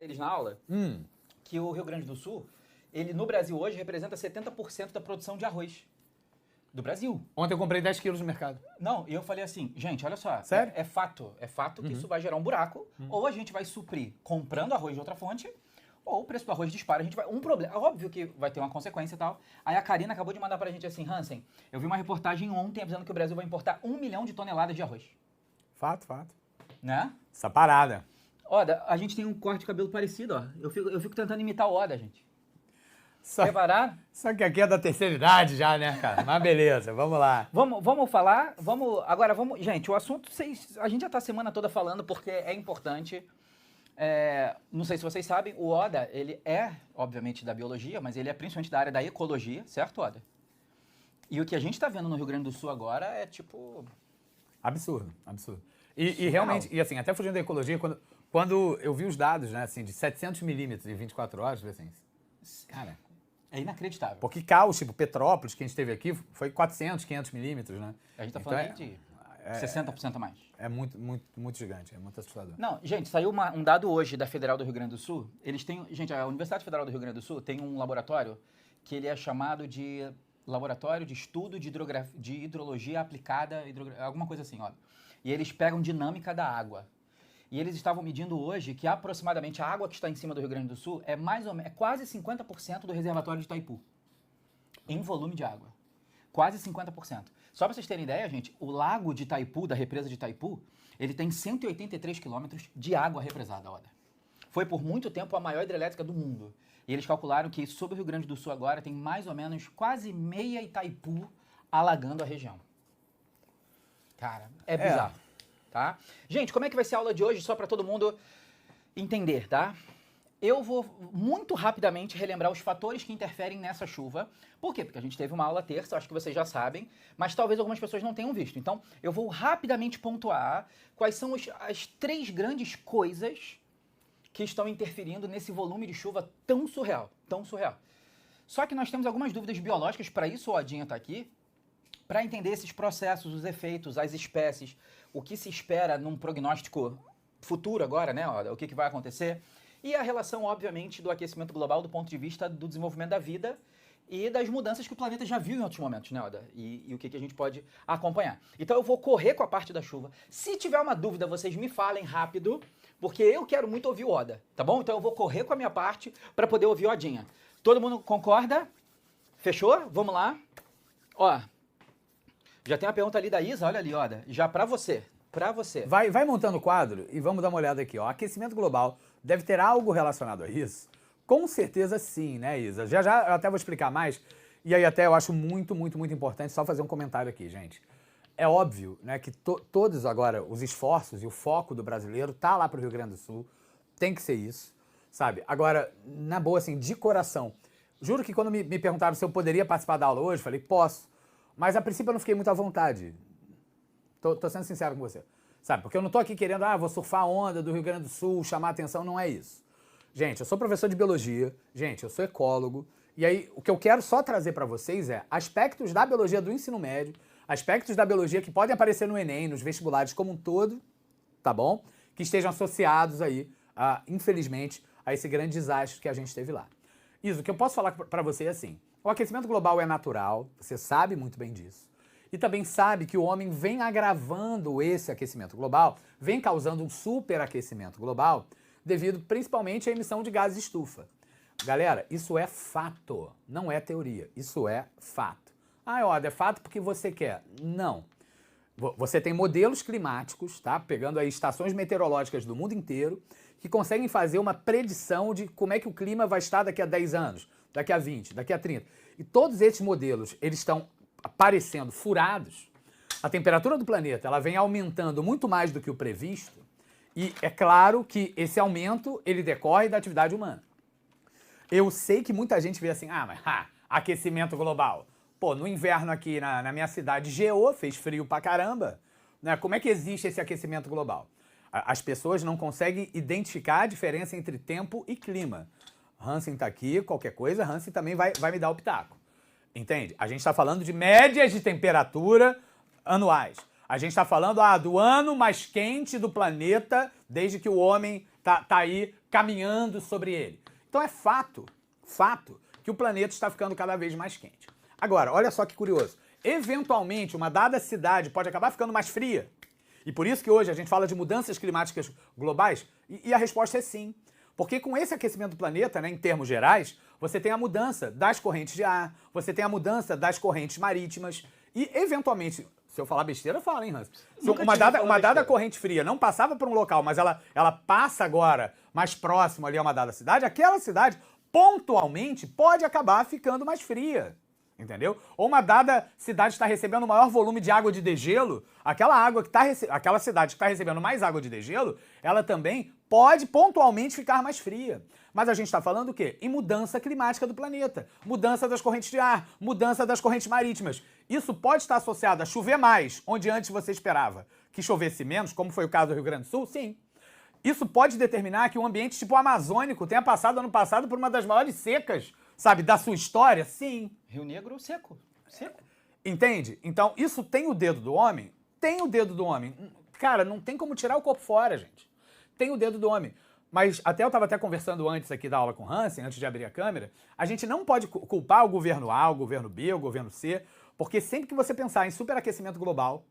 Eles na aula, que o Rio Grande do Sul, ele no Brasil hoje representa 70% da produção de arroz do Brasil. Ontem eu comprei 10 quilos no mercado. Não, e eu falei assim, gente, olha só. Sério? É fato que isso vai gerar um buraco, ou a gente vai suprir comprando arroz de outra fonte, ou o preço do arroz dispara, a gente vai... Um problema, óbvio que vai ter uma consequência e tal. Aí a Karina acabou de mandar pra gente assim, Hansen, eu vi uma reportagem ontem avisando que o Brasil vai importar 1 milhão de toneladas de arroz. Fato. Né? Essa parada. Oda, a gente tem um corte de cabelo parecido, ó. Eu fico tentando imitar o Oda, gente. Só, Preparar? só que aqui é da terceira idade já, né, cara? Mas beleza, vamos lá. Vamos falar, agora vamos... Gente, o assunto, a gente já tá a semana toda falando porque é importante. Não sei se vocês sabem, o Oda, ele é, obviamente, da biologia, mas ele é principalmente da área da ecologia, certo, Oda? E o que a gente tá vendo no Rio Grande do Sul agora é, tipo... Absurdo. E realmente, e assim, até fugindo da ecologia, quando eu vi os dados, né, assim, de 700 milímetros em 24 horas, eu falei assim, cara... É inacreditável. Porque Caos, tipo, Petrópolis, que a gente teve aqui, foi 400, 500 milímetros, né? A gente tá falando aí de 60% a mais. É muito gigante, é muito assustador. Não, gente, saiu um dado hoje da Federal do Rio Grande do Sul. Eles têm... Gente, a Universidade Federal do Rio Grande do Sul tem um laboratório que ele é chamado de Laboratório de Estudo de Hidrologia Aplicada, alguma coisa assim, ó. E eles pegam dinâmica da água. E eles estavam medindo hoje que aproximadamente a água que está em cima do Rio Grande do Sul é quase 50% do reservatório de Itaipu. Em volume de água. Quase 50%. Só para vocês terem ideia, gente, o lago de Itaipu, da represa de Itaipu, ele tem 183 quilômetros de água represada, olha. Foi por muito tempo a maior hidrelétrica do mundo. E eles calcularam que sobre o Rio Grande do Sul agora tem mais ou menos quase meia Itaipu alagando a região. Cara, é bizarro. Tá? Gente, como é que vai ser a aula de hoje, só para todo mundo entender, tá? Eu vou muito rapidamente relembrar os fatores que interferem nessa chuva. Por quê? Porque a gente teve uma aula terça, acho que vocês já sabem, mas talvez algumas pessoas não tenham visto. Então, eu vou rapidamente pontuar quais são as 3 grandes coisas que estão interferindo nesse volume de chuva tão surreal, tão surreal. Só que nós temos algumas dúvidas biológicas, para isso o Odinha está aqui, para entender esses processos, os efeitos, as espécies, o que se espera num prognóstico futuro agora, né, o que vai acontecer, e a relação, obviamente, do aquecimento global do ponto de vista do desenvolvimento da vida e das mudanças que o planeta já viu em outros momentos, né, Oda? E o que a gente pode acompanhar. Então eu vou correr com a parte da chuva. Se tiver uma dúvida, vocês me falem rápido, porque eu quero muito ouvir o Oda, tá bom? Então eu vou correr com a minha parte para poder ouvir o Odinha. Todo mundo concorda? Fechou? Vamos lá. Ó... Já tem uma pergunta ali da Isa, olha ali, Oda. Já pra você. Vai montando o quadro e vamos dar uma olhada aqui, ó. Aquecimento global deve ter algo relacionado a isso? Com certeza sim, né, Isa? Já eu até vou explicar mais. E aí até eu acho muito importante só fazer um comentário aqui, gente. É óbvio, né, que todos agora os esforços e o foco do brasileiro tá lá pro Rio Grande do Sul. Tem que ser isso, sabe? Agora, na boa, assim, de coração. Juro que quando me perguntaram se eu poderia participar da aula hoje, falei, posso. Mas a princípio eu não fiquei muito à vontade. Tô sendo sincero com você. Sabe, porque eu não tô aqui querendo, vou surfar a onda do Rio Grande do Sul, chamar atenção, não é isso. Gente, eu sou professor de biologia, gente, eu sou ecólogo, e aí o que eu quero só trazer pra vocês é aspectos da biologia do ensino médio, aspectos da biologia que podem aparecer no Enem, nos vestibulares como um todo, tá bom? Que estejam associados aí, infelizmente, a esse grande desastre que a gente teve lá. Isso, o que eu posso falar pra você é assim, o aquecimento global é natural, você sabe muito bem disso. E também sabe que o homem vem agravando esse aquecimento global, vem causando um superaquecimento global, devido principalmente à emissão de gases de estufa. Galera, isso é fato, não é teoria, isso é fato. Oda, é fato porque você quer. Não. Você tem modelos climáticos, tá? Pegando aí estações meteorológicas do mundo inteiro, que conseguem fazer uma predição de como é que o clima vai estar daqui a 10 anos, daqui a 20, daqui a 30. E todos esses modelos, eles estão aparecendo furados. A temperatura do planeta, ela vem aumentando muito mais do que o previsto. E é claro que esse aumento, ele decorre da atividade humana. Eu sei que muita gente vê assim, mas aquecimento global. Pô, no inverno aqui na minha cidade geou, fez frio pra caramba. Né? Como é que existe esse aquecimento global? As pessoas não conseguem identificar a diferença entre tempo e clima. Hansen tá aqui, qualquer coisa, Hansen também vai me dar o pitaco. Entende? A gente está falando de médias de temperatura anuais. A gente está falando do ano mais quente do planeta desde que o homem tá aí caminhando sobre ele. Então é fato que o planeta está ficando cada vez mais quente. Agora, olha só que curioso. Eventualmente, uma dada cidade pode acabar ficando mais fria. E por isso que hoje a gente fala de mudanças climáticas globais. E a resposta é sim. Porque com esse aquecimento do planeta, né, em termos gerais, você tem a mudança das correntes de ar, você tem a mudança das correntes marítimas. E, eventualmente, se eu falar besteira, fala, hein, Hans? Se uma dada corrente fria não passava por um local, mas ela passa agora mais próximo ali a uma dada cidade, aquela cidade, pontualmente, pode acabar ficando mais fria. Entendeu? Ou uma dada cidade está recebendo maior volume de água de degelo, aquela cidade que está recebendo mais água de degelo, ela também pode pontualmente ficar mais fria. Mas a gente está falando o quê? Em mudança climática do planeta, mudança das correntes de ar, mudança das correntes marítimas. Isso pode estar associado a chover mais, onde antes você esperava que chovesse menos, como foi o caso do Rio Grande do Sul? Sim. Isso pode determinar que um ambiente tipo amazônico tenha passado ano passado por uma das maiores secas, sabe, da sua história? Sim. Rio Negro seco. Seco. Entende? Então, isso tem o dedo do homem? Tem o dedo do homem. Cara, não tem como tirar o corpo fora, gente. Tem o dedo do homem. Mas eu estava até conversando antes aqui da aula com o Hansen, antes de abrir a câmera, a gente não pode culpar o governo A, o governo B, o governo C, porque sempre que você pensar em superaquecimento global,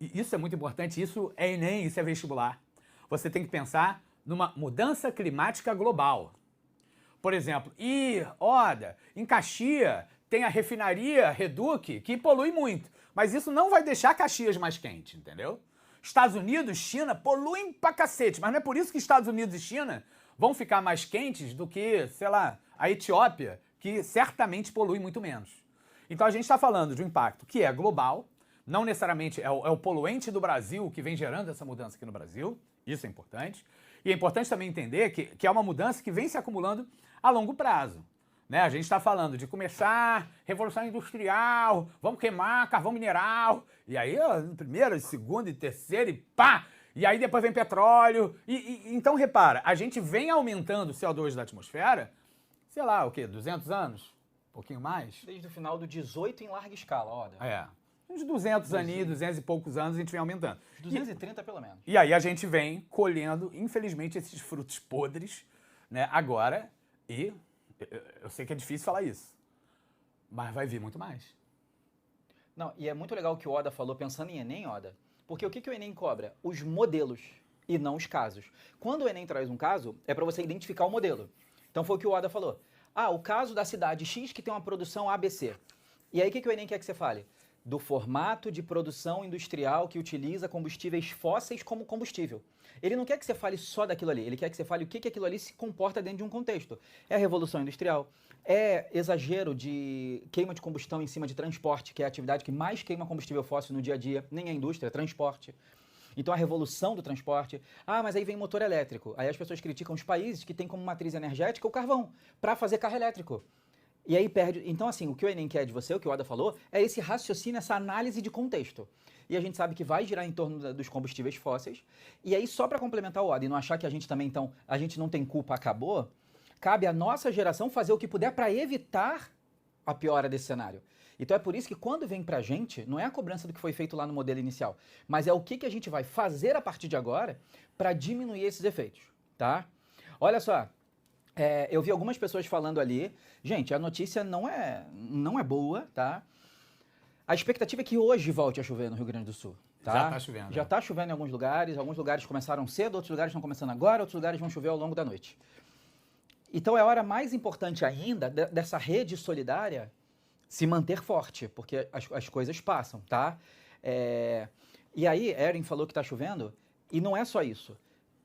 e isso é muito importante, isso é Enem, isso é vestibular, você tem que pensar numa mudança climática global. Por exemplo, em Caxias tem a refinaria Reduc, que polui muito. Mas isso não vai deixar Caxias mais quente, entendeu? Estados Unidos, China, poluem pra cacete. Mas não é por isso que Estados Unidos e China vão ficar mais quentes do que, sei lá, a Etiópia, que certamente polui muito menos. Então a gente está falando de um impacto que é global, não necessariamente é o poluente do Brasil que vem gerando essa mudança aqui no Brasil, isso é importante. E é importante também entender que é uma mudança que vem se acumulando a longo prazo. Né? A gente está falando de começar revolução industrial, vamos queimar carvão mineral, e aí primeiro, segundo e terceiro, e pá! E aí depois vem petróleo. Então repara, a gente vem aumentando o CO2 da atmosfera, sei lá, o quê? 200 anos? Um pouquinho mais? Desde o final do 18 em larga escala, Oda. É. Uns 200 aninhos, 200 e poucos anos a gente vem aumentando. 230 pelo menos. E aí a gente vem colhendo, infelizmente, esses frutos podres, né, agora, e eu sei que é difícil falar isso, mas vai vir muito mais. Não, e é muito legal o que o Oda falou, pensando em Enem, Oda, porque o que o Enem cobra? Os modelos e não os casos. Quando o Enem traz um caso, é para você identificar o modelo. Então foi o que o Oda falou. O caso da cidade X que tem uma produção ABC. E aí o que o Enem quer que você fale? Do formato de produção industrial que utiliza combustíveis fósseis como combustível. Ele não quer que você fale só daquilo ali, ele quer que você fale o que aquilo ali se comporta dentro de um contexto. É a revolução industrial, é exagero de queima de combustão em cima de transporte, que é a atividade que mais queima combustível fóssil no dia a dia, nem a indústria, é transporte. Então a revolução do transporte, mas aí vem motor elétrico. Aí as pessoas criticam os países que têm como matriz energética o carvão, para fazer carro elétrico. E aí perde. Então, assim, o que o Enem quer de você, o que o Oda falou, é esse raciocínio, essa análise de contexto. E a gente sabe que vai girar em torno dos combustíveis fósseis. E aí, só para complementar o Oda e não achar que a gente também, então, a gente não tem culpa, acabou, cabe à nossa geração fazer o que puder para evitar a piora desse cenário. Então é por isso que quando vem pra gente, não é a cobrança do que foi feito lá no modelo inicial, mas é o que a gente vai fazer a partir de agora para diminuir esses efeitos, tá? Olha só. Eu vi algumas pessoas falando ali, gente, a notícia não é boa, tá? A expectativa é que hoje volte a chover no Rio Grande do Sul, tá? Já tá chovendo. Já tá chovendo em alguns lugares começaram cedo, outros lugares estão começando agora, outros lugares vão chover ao longo da noite. Então é a hora mais importante ainda dessa rede solidária se manter forte, porque as coisas passam, tá? E aí, Erin falou que tá chovendo, e não é só isso.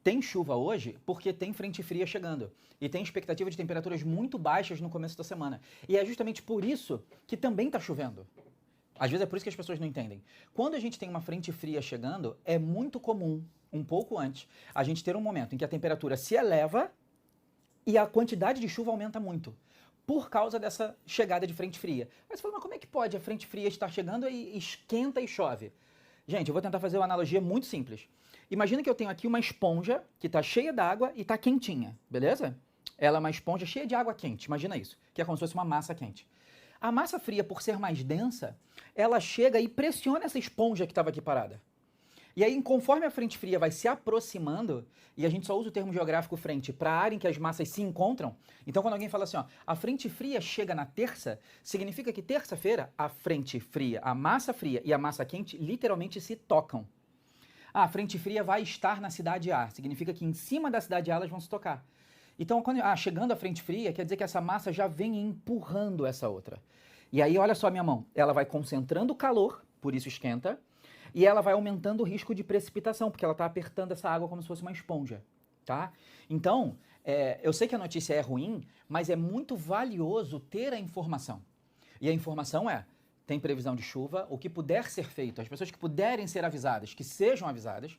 Tem chuva hoje porque tem frente fria chegando. E tem expectativa de temperaturas muito baixas no começo da semana. E é justamente por isso que também está chovendo. Às vezes é por isso que as pessoas não entendem. Quando a gente tem uma frente fria chegando, é muito comum, um pouco antes, a gente ter um momento em que a temperatura se eleva e a quantidade de chuva aumenta muito. Por causa dessa chegada de frente fria. Aí você fala, mas como é que pode a frente fria estar chegando e esquenta e chove? Gente, eu vou tentar fazer uma analogia muito simples. Imagina que eu tenho aqui uma esponja que está cheia d'água e está quentinha, beleza? Ela é uma esponja cheia de água quente, imagina isso, que é como se fosse uma massa quente. A massa fria, por ser mais densa, ela chega e pressiona essa esponja que estava aqui parada. E aí, conforme a frente fria vai se aproximando, e a gente só usa o termo geográfico frente para a área em que as massas se encontram, então quando alguém fala assim, ó, a frente fria chega na terça, significa que terça-feira a frente fria, a massa fria e a massa quente literalmente se tocam. Ah, a frente fria vai estar na cidade A, significa que em cima da cidade A elas vão se tocar. Então, chegando a frente fria, quer dizer que essa massa já vem empurrando essa outra. E aí, olha só a minha mão, ela vai concentrando o calor, por isso esquenta, e ela vai aumentando o risco de precipitação, porque ela está apertando essa água como se fosse uma esponja, tá? Então, eu sei que a notícia é ruim, mas é muito valioso ter a informação. E a informação tem previsão de chuva, o que puder ser feito, as pessoas que puderem ser avisadas, que sejam avisadas,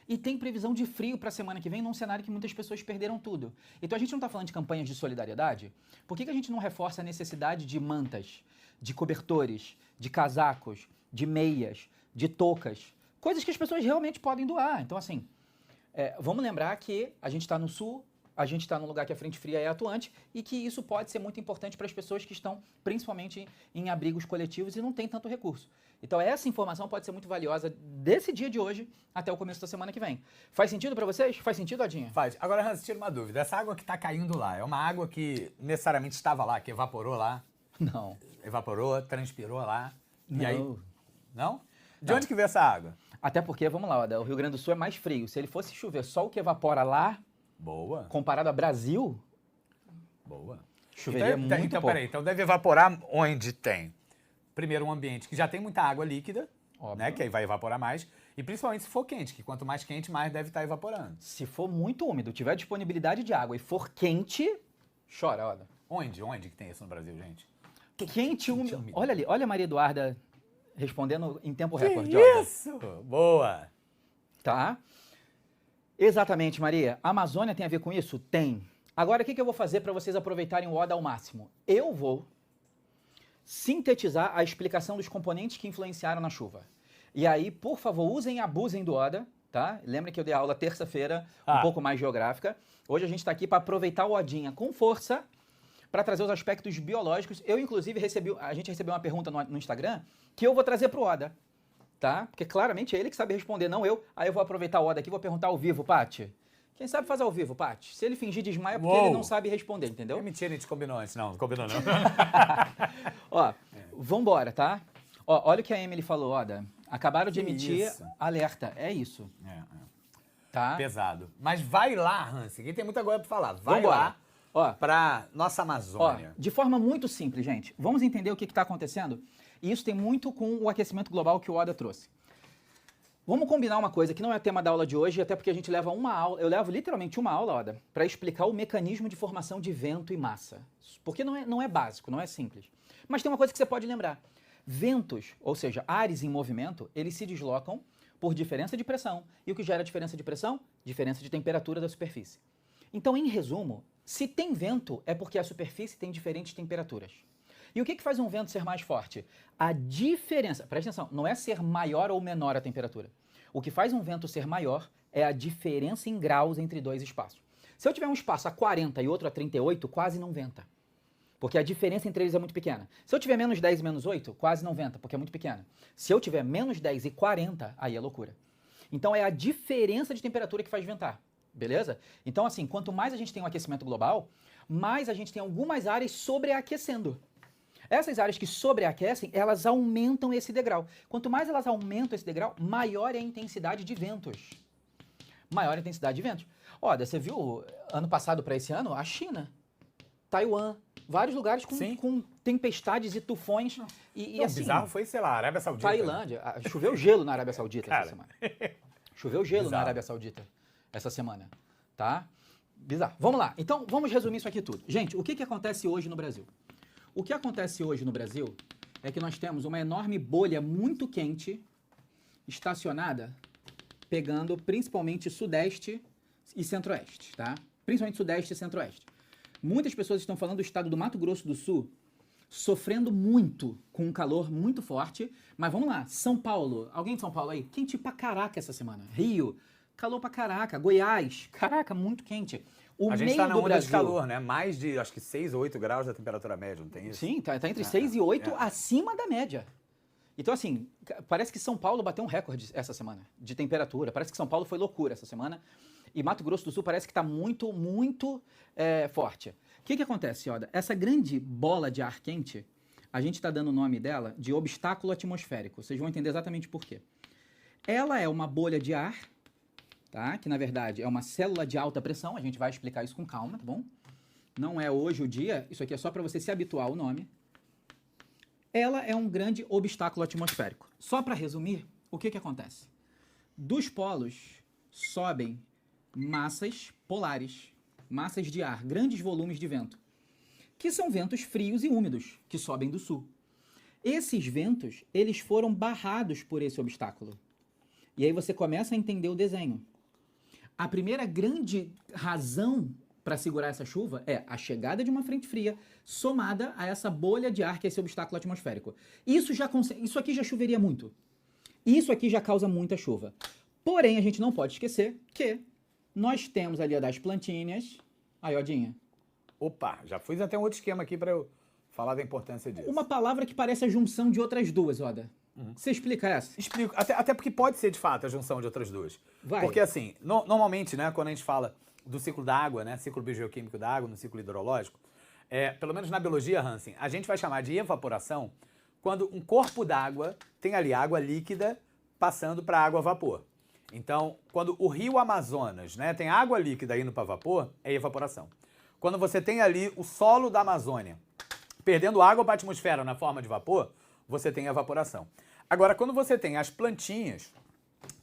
e tem previsão de frio para a semana que vem, num cenário que muitas pessoas perderam tudo. Então a gente não está falando de campanhas de solidariedade? Por que a gente não reforça a necessidade de mantas, de cobertores, de casacos, de meias, de toucas? Coisas que as pessoas realmente podem doar. Então, assim, vamos lembrar que a gente está no sul, a gente está num lugar que a frente fria é atuante e que isso pode ser muito importante para as pessoas que estão principalmente em abrigos coletivos e não tem tanto recurso. Então essa informação pode ser muito valiosa desse dia de hoje até o começo da semana que vem. Faz sentido para vocês? Faz sentido, Adinha? Faz. Agora, Hans, tira uma dúvida. Essa água que está caindo lá, é uma água que necessariamente estava lá, que evaporou lá? Não. Evaporou, transpirou lá? Não. E aí? Não? De onde que veio essa água? Até porque, vamos lá, o Rio Grande do Sul é mais frio. Se ele fosse chover só o que evapora lá, boa, comparado ao Brasil, boa, choveria muito pouco. Peraí, então deve evaporar onde tem, primeiro, um ambiente que já tem muita água líquida, né, que aí vai evaporar mais, e principalmente se for quente, que quanto mais quente, mais deve estar evaporando. Se for muito úmido, tiver disponibilidade de água e for quente, chora, olha. Onde que tem isso no Brasil, gente? Quente, úmido. Olha ali, olha a Maria Eduarda respondendo em tempo Que recorde. Isso! Boa! Tá? Exatamente, Maria. A Amazônia tem a ver com isso? Tem. Agora, o que eu vou fazer para vocês aproveitarem o Oda ao máximo? Eu vou sintetizar a explicação dos componentes que influenciaram na chuva. E aí, por favor, usem e abusem do Oda, tá? Lembrem que eu dei aula terça-feira, um pouco mais geográfica. Hoje a gente está aqui para aproveitar o Odinha com força para trazer os aspectos biológicos. Eu, inclusive, a gente recebeu uma pergunta no Instagram que eu vou trazer para o Oda, tá? Porque claramente é ele que sabe responder, não eu. Aí eu vou aproveitar o Oda aqui e vou perguntar ao vivo, Paty. Quem sabe faz ao vivo, Paty? Se ele fingir desmaio é porque ele não sabe responder, entendeu? É mentira, a gente combinou antes. Não combinou não. Ó, vambora, tá? Ó, olha o que a Emily falou, Oda. Acabaram de emitir alerta. É isso. Tá? Pesado. Mas vai lá, Hans. Aqui tem muita coisa pra falar. Vai Vambora. lá pra nossa Amazônia. Ó, de forma muito simples, gente. Vamos entender o que está acontecendo? E isso tem muito com o aquecimento global que o Oda trouxe. Vamos combinar uma coisa que não é tema da aula de hoje, até porque a gente leva uma aula, eu levo literalmente uma aula, Oda, para explicar o mecanismo de formação de vento e massa. Porque não é básico, não é simples. Mas tem uma coisa que você pode lembrar. Ventos, ou seja, ares em movimento, eles se deslocam por diferença de pressão. E o que gera diferença de pressão? Diferença de temperatura da superfície. Então, em resumo, se tem vento, é porque a superfície tem diferentes temperaturas. E o que faz um vento ser mais forte? A diferença, presta atenção, não é ser maior ou menor a temperatura. O que faz um vento ser maior é a diferença em graus entre dois espaços. Se eu tiver um espaço a 40 e outro a 38, quase não venta. Porque a diferença entre eles é muito pequena. Se eu tiver menos 10 e menos 8, quase não venta, porque é muito pequena. Se eu tiver menos 10 e 40, aí é loucura. Então é a diferença de temperatura que faz ventar. Beleza? Então, assim, quanto mais a gente tem um aquecimento global, mais a gente tem algumas áreas sobreaquecendo. Essas áreas que sobreaquecem, elas aumentam esse degrau. Quanto mais elas aumentam esse degrau, maior é a intensidade de ventos. Maior a intensidade de ventos. Ó, você viu, ano passado para esse ano, a China, Taiwan, vários lugares com tempestades e tufões. E assim, bizarro foi, sei lá, Arábia Saudita. Tailândia. Choveu gelo na Arábia Saudita essa semana. Choveu gelo na Arábia Saudita essa semana, tá? Bizarro. Vamos lá. Então, vamos resumir isso aqui tudo. Gente, o que acontece hoje no Brasil? O que acontece hoje no Brasil é que nós temos uma enorme bolha muito quente estacionada pegando principalmente sudeste e centro-oeste, tá? Principalmente sudeste e centro-oeste. Muitas pessoas estão falando do estado do Mato Grosso do Sul sofrendo muito com um calor muito forte, mas vamos lá, São Paulo, alguém de São Paulo aí? Quente pra caraca essa semana. Rio, calor pra caraca. Goiás, caraca, muito quente. A gente tá na onda de calor, né? Mais de, acho que 6 ou 8 graus da temperatura média, não tem isso? Sim, tá entre 6 e 8 acima da média. Então, assim, parece que São Paulo bateu um recorde essa semana de temperatura. Parece que São Paulo foi loucura essa semana. E Mato Grosso do Sul parece que está muito, muito forte. O que acontece, Yoda? Essa grande bola de ar quente, a gente está dando o nome dela de obstáculo atmosférico. Vocês vão entender exatamente por quê. Ela é uma bolha de ar, tá? Que na verdade é uma célula de alta pressão. A gente vai explicar isso com calma, tá bom? Não é hoje o dia. Isso aqui é só para você se habituar ao nome. Ela é um grande obstáculo atmosférico. Só para resumir, o que acontece? Dos polos sobem massas polares, massas de ar, grandes volumes de vento, que são ventos frios e úmidos, que sobem do sul. Esses ventos, eles foram barrados por esse obstáculo. E aí você começa a entender o desenho. A primeira grande razão para segurar essa chuva é a chegada de uma frente fria somada a essa bolha de ar que é esse obstáculo atmosférico. Isso aqui já choveria muito. Isso aqui já causa muita chuva. Porém, a gente não pode esquecer que nós temos ali a das plantinhas. Aí, Odinha. Opa, já fiz até um outro esquema aqui para eu falar da importância disso. Uma palavra que parece a junção de outras duas, Oda. Você explica essa? Explico. Até porque pode ser, de fato, a junção de outras duas. Vai. Porque, assim, normalmente, né, quando a gente fala do ciclo da água, né, ciclo biogeoquímico da água, no ciclo hidrológico, pelo menos na biologia, Hansen, a gente vai chamar de evaporação quando um corpo d'água tem ali água líquida passando para água a vapor. Então, quando o rio Amazonas, né, tem água líquida indo para vapor, é evaporação. Quando você tem ali o solo da Amazônia perdendo água para a atmosfera na forma de vapor, você tem evaporação. Agora, quando você tem as plantinhas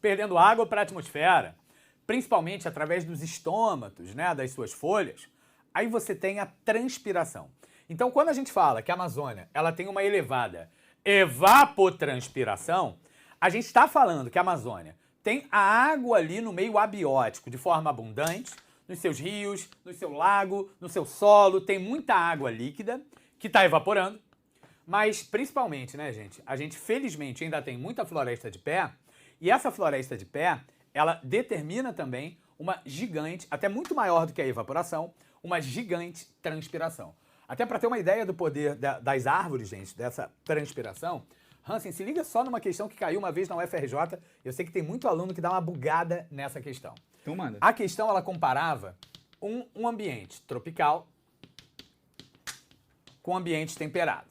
perdendo água para a atmosfera, principalmente através dos estômatos, né, das suas folhas, aí você tem a transpiração. Então, quando a gente fala que a Amazônia ela tem uma elevada evapotranspiração, a gente está falando que a Amazônia tem a água ali no meio abiótico de forma abundante, nos seus rios, no seu lago, no seu solo, tem muita água líquida que está evaporando, mas principalmente, né, gente, a gente felizmente ainda tem muita floresta de pé, e essa floresta de pé, ela determina também uma gigante, até muito maior do que a evaporação, uma gigante transpiração. Até para ter uma ideia do poder das árvores, gente, dessa transpiração, Hansen, se liga só numa questão que caiu uma vez na UFRJ, eu sei que tem muito aluno que dá uma bugada nessa questão. Então manda. A questão, ela comparava um ambiente tropical com um ambiente temperado.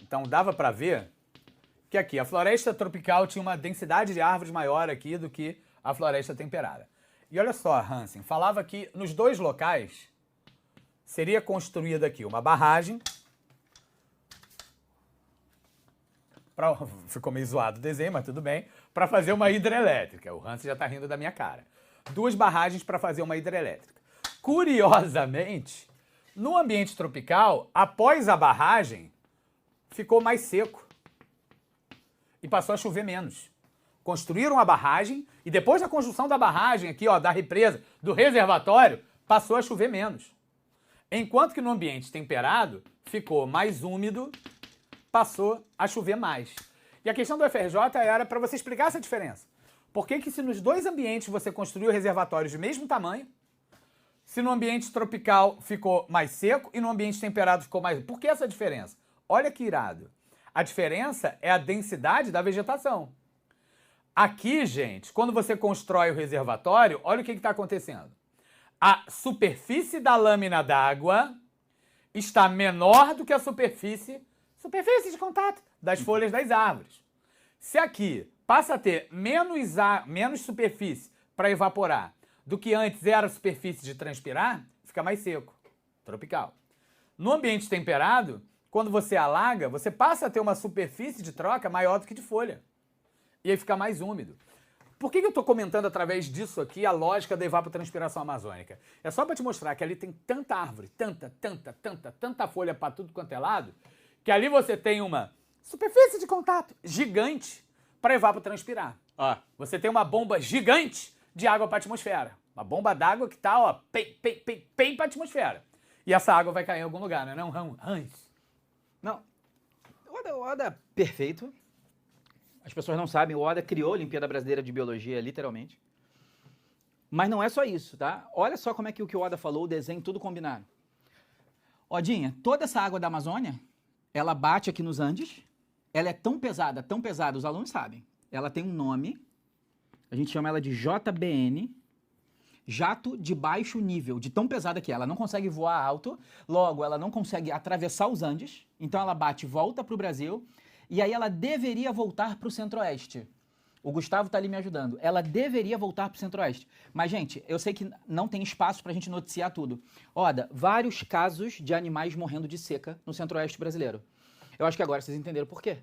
Então dava para ver que aqui a floresta tropical tinha uma densidade de árvores maior aqui do que a floresta temperada. E olha só, Hansen, falava que nos dois locais seria construída aqui uma barragem. Ficou meio zoado o desenho, mas tudo bem. Para fazer uma hidrelétrica. O Hansen já está rindo da minha cara. 2 barragens para fazer uma hidrelétrica. Curiosamente, no ambiente tropical, após a barragem, ficou mais seco. E passou a chover menos. Construíram a barragem e depois da construção da barragem aqui, ó, da represa, do reservatório, passou a chover menos. Enquanto que no ambiente temperado, ficou mais úmido, passou a chover mais. E a questão do FRJ era para você explicar essa diferença. Por que que se nos dois ambientes você construiu reservatórios de mesmo tamanho, se no ambiente tropical ficou mais seco e no ambiente temperado ficou mais... Por que essa diferença? Olha que irado. A diferença é a densidade da vegetação. Aqui, gente, quando você constrói o reservatório, olha o que está acontecendo. A superfície da lâmina d'água está menor do que a superfície de contato das folhas das árvores. Se aqui passa a ter menos superfície para evaporar do que antes era a superfície de transpirar, fica mais seco, tropical. No ambiente temperado, quando você alaga, você passa a ter uma superfície de troca maior do que de folha. E aí fica mais úmido. Por que eu estou comentando através disso aqui a lógica da evapotranspiração amazônica? É só para te mostrar que ali tem tanta árvore, tanta folha para tudo quanto é lado, que ali você tem uma superfície de contato gigante para evapotranspirar. Ó, você tem uma bomba gigante de água para a atmosfera. Uma bomba d'água que está, ó, pem para a atmosfera. E essa água vai cair em algum lugar, não é, Hans? Não. O Oda é perfeito. As pessoas não sabem, o Oda criou a Olimpíada Brasileira de Biologia, literalmente. Mas não é só isso, tá? Olha só como é que o Oda falou, o desenho, tudo combinado. Odinha, toda essa água da Amazônia, ela bate aqui nos Andes ela é tão pesada, os alunos sabem. Ela tem um nome, a gente chama ela de JBN, jato de baixo nível, de tão pesada que é. Ela não consegue voar alto, logo ela não consegue atravessar os Andes, então ela bate e volta para o Brasil, e aí ela deveria voltar para o Centro-Oeste. O Gustavo está ali me ajudando. Ela deveria voltar para o Centro-Oeste. Mas, gente, eu sei que não tem espaço para a gente noticiar tudo. Oda, vários casos de animais morrendo de seca no Centro-Oeste brasileiro. Eu acho que agora vocês entenderam por quê.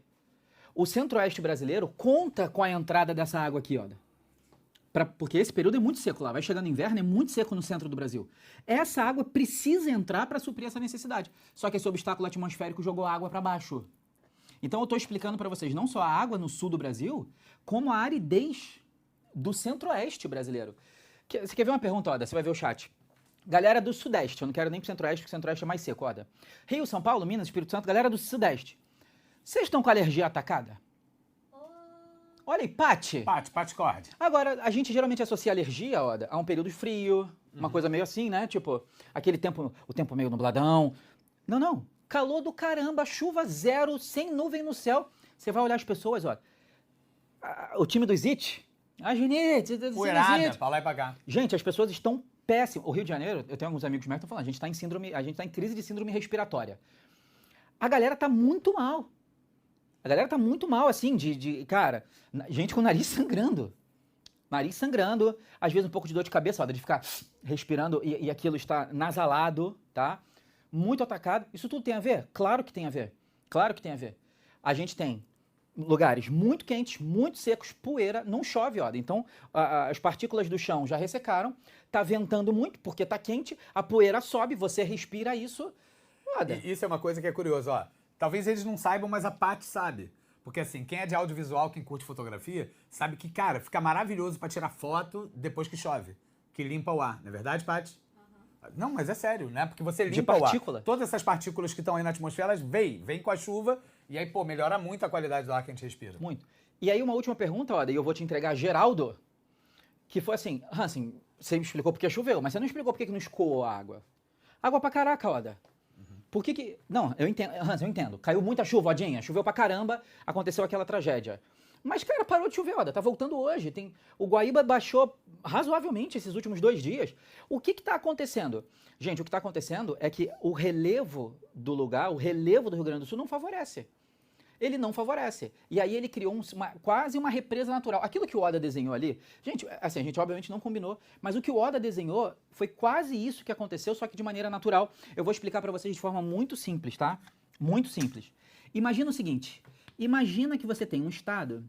O Centro-Oeste brasileiro conta com a entrada dessa água aqui, Oda. Porque esse período é muito seco lá, vai chegando inverno, é muito seco no centro do Brasil. Essa água precisa entrar para suprir essa necessidade. Só que esse obstáculo atmosférico jogou a água para baixo. Então eu estou explicando para vocês não só a água no sul do Brasil, como a aridez do centro-oeste brasileiro. Você quer ver uma pergunta, Oda? Você vai ver o chat. Galera do sudeste, eu não quero nem pro centro-oeste, porque o centro-oeste é mais seco, Oda. Rio, São Paulo, Minas, Espírito Santo, galera do sudeste. Vocês estão com alergia atacada? Olha aí, Pati. Pati Cord. Agora, a gente geralmente associa alergia, Oda, a um período frio, uma coisa meio assim, né? Tipo, aquele tempo, o tempo meio nubladão. Não. Calor do caramba, chuva zero, sem nuvem no céu. Você vai olhar as pessoas, ó. O time do Zit, a Junite, Poeirada, pra lá e pra cá. Gente, as pessoas estão péssimas. O Rio de Janeiro, eu tenho alguns amigos meus que estão falando, a gente tá em crise de síndrome respiratória. A galera tá muito mal. A galera tá muito mal, assim, cara, gente com o nariz sangrando. Nariz sangrando, às vezes um pouco de dor de cabeça, ó, de ficar respirando e aquilo está nasalado, tá? Muito atacado. Isso tudo tem a ver? Claro que tem a ver. Claro que tem a ver. A gente tem lugares muito quentes, muito secos, poeira, não chove, ó. Então, as partículas do chão já ressecaram, tá ventando muito, porque tá quente, a poeira sobe, você respira isso. Isso é uma coisa que é curiosa, ó. Talvez eles não saibam, mas a Paty sabe. Porque assim, quem é de audiovisual, quem curte fotografia, sabe que, cara, fica maravilhoso pra tirar foto depois que chove. Que limpa o ar, não é verdade, Paty? Não, mas é sério, né? Porque você limpa o ar. Todas essas partículas que estão aí na atmosfera, elas vêm com a chuva e aí, pô, melhora muito a qualidade do ar que a gente respira. Muito. E aí uma última pergunta, Oda, e eu vou te entregar, Geraldo, que foi assim, Hansen, você me explicou porque choveu, mas você não explicou porque que não escoou a água. Água pra caraca, Oda. Por que... Não, eu entendo, Hansen, eu entendo. Caiu muita chuva, Odinha, choveu pra caramba, aconteceu aquela tragédia. Mas, cara, parou de chover, Oda, tá voltando hoje. O Guaíba baixou razoavelmente esses últimos 2 dias. O que tá acontecendo? Gente, o que tá acontecendo é que o relevo do lugar, o relevo do Rio Grande do Sul não favorece. Ele não favorece. E aí ele criou quase uma represa natural. Aquilo que o Oda desenhou ali, gente, assim, a gente obviamente não combinou, mas o que o Oda desenhou foi quase isso que aconteceu, só que de maneira natural. Eu vou explicar pra vocês de forma muito simples, tá? Muito simples. Imagina o seguinte, imagina que você tem um estado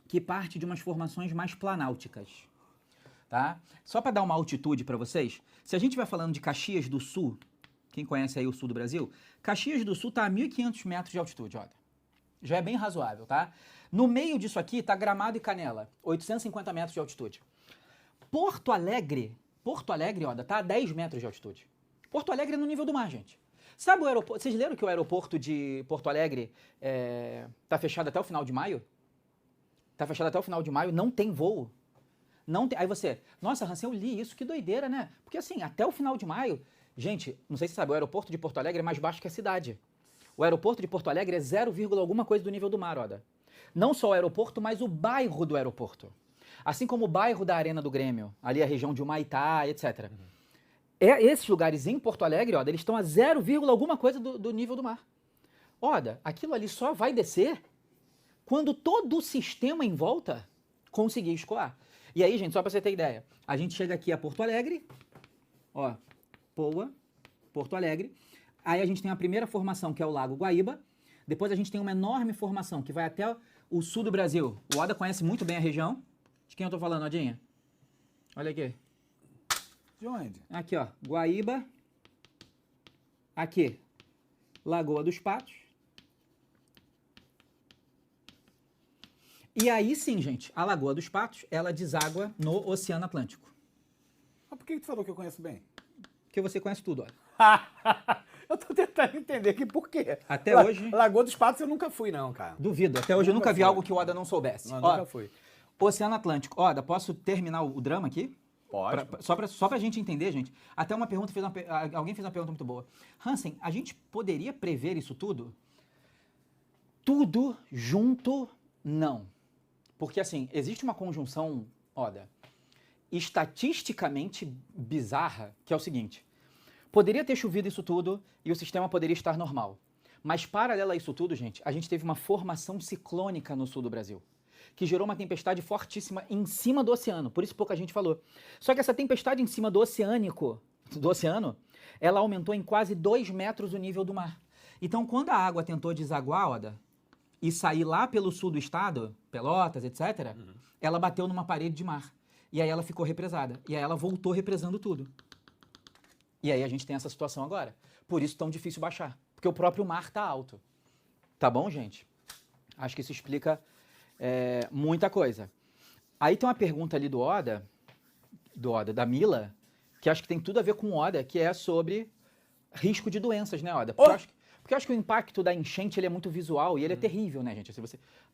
que parte de umas formações mais planáuticas, tá? Só para dar uma altitude para vocês, se a gente vai falando de Caxias do Sul, quem conhece aí o sul do Brasil, Caxias do Sul tá a 1.500 metros de altitude, olha. Já é bem razoável, tá? No meio disso aqui tá Gramado e Canela, 850 metros de altitude. Porto Alegre, olha, tá a 10 metros de altitude. Porto Alegre é no nível do mar, gente. Sabe o aeroporto? Vocês leram que o aeroporto de Porto Alegre tá fechado até o final de maio? Tá fechado até o final de maio, não tem voo. Não tem. Aí você, nossa, Hansen, eu li isso, que doideira, né? Porque assim, até o final de maio, gente, não sei se você sabe, o aeroporto de Porto Alegre é mais baixo que a cidade. O aeroporto de Porto Alegre é 0, alguma coisa do nível do mar, Oda. Não só o aeroporto, mas o bairro do aeroporto. Assim como o bairro da Arena do Grêmio, ali a região de Humaitá, etc. Esses lugares em Porto Alegre, Oda, eles estão a 0, alguma coisa do nível do mar. Oda, aquilo ali só vai descer quando todo o sistema em volta conseguir escoar. E aí, gente, só para você ter ideia, a gente chega aqui a Porto Alegre, ó, Poa, Porto Alegre, aí a gente tem a primeira formação, que é o Lago Guaíba, depois a gente tem uma enorme formação que vai até o sul do Brasil. O Oda conhece muito bem a região. De quem eu tô falando, Odinha? Olha aqui. De onde? Aqui, ó, Guaíba, aqui, Lagoa dos Patos. E aí sim, gente, a Lagoa dos Patos, ela deságua no Oceano Atlântico. Mas por que tu falou que eu conheço bem? Porque você conhece tudo, olha. Eu tô tentando entender aqui por quê. Até hoje... Lagoa dos Patos eu nunca fui, não, cara. Duvido. Até hoje eu nunca vi algo que o Oda não soubesse. Não, nunca fui. Oceano Atlântico. Oda, posso terminar o drama aqui? Pode. Só pra gente entender, gente. Até uma pergunta, alguém fez uma pergunta muito boa. Hansen, a gente poderia prever isso tudo? Tudo junto, não. Porque, assim, existe uma conjunção, Oda, estatisticamente bizarra, que é o seguinte. Poderia ter chovido isso tudo e o sistema poderia estar normal. Mas, paralelo a isso tudo, gente, a gente teve uma formação ciclônica no sul do Brasil, que gerou uma tempestade fortíssima em cima do oceano. Por isso pouca gente falou. Só que essa tempestade em cima do oceano, ela aumentou em quase 2 metros o nível do mar. Então, quando a água tentou desaguar, Oda, e sair lá pelo sul do estado, Pelotas, etc., ela bateu numa parede de mar. E aí ela ficou represada. E aí ela voltou represando tudo. E aí a gente tem essa situação agora. Por isso tão difícil baixar. Porque o próprio mar está alto. Tá bom, gente? Acho que isso explica muita coisa. Aí tem uma pergunta ali do Oda, da Mila, que acho que tem tudo a ver com o Oda, que é sobre risco de doenças, né, Oda? Porque eu acho que o impacto da enchente ele é muito visual e ele é terrível, né, gente?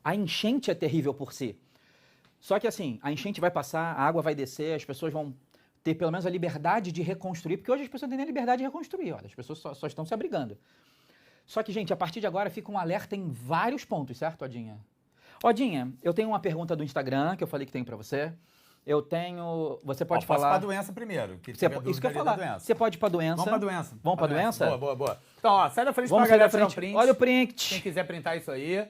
A enchente é terrível por si. Só que assim, a enchente vai passar, a água vai descer, as pessoas vão ter pelo menos a liberdade de reconstruir, porque hoje as pessoas não têm nem a liberdade de reconstruir, ó, as pessoas só estão se abrigando. Só que, gente, a partir de agora fica um alerta em vários pontos, certo, Odinha? Odinha, eu tenho uma pergunta do Instagram que eu falei que tenho pra você. Eu tenho... Você pode falar... Posso ir pra doença primeiro. Isso que eu ia falar. Você pode ir pra doença. Vamos pra doença. Vamos pra doença? Boa. Então, ó, sai da frente Vamos pra galera sair da tirar o frente. print. Olha o print. Quem quiser printar isso aí.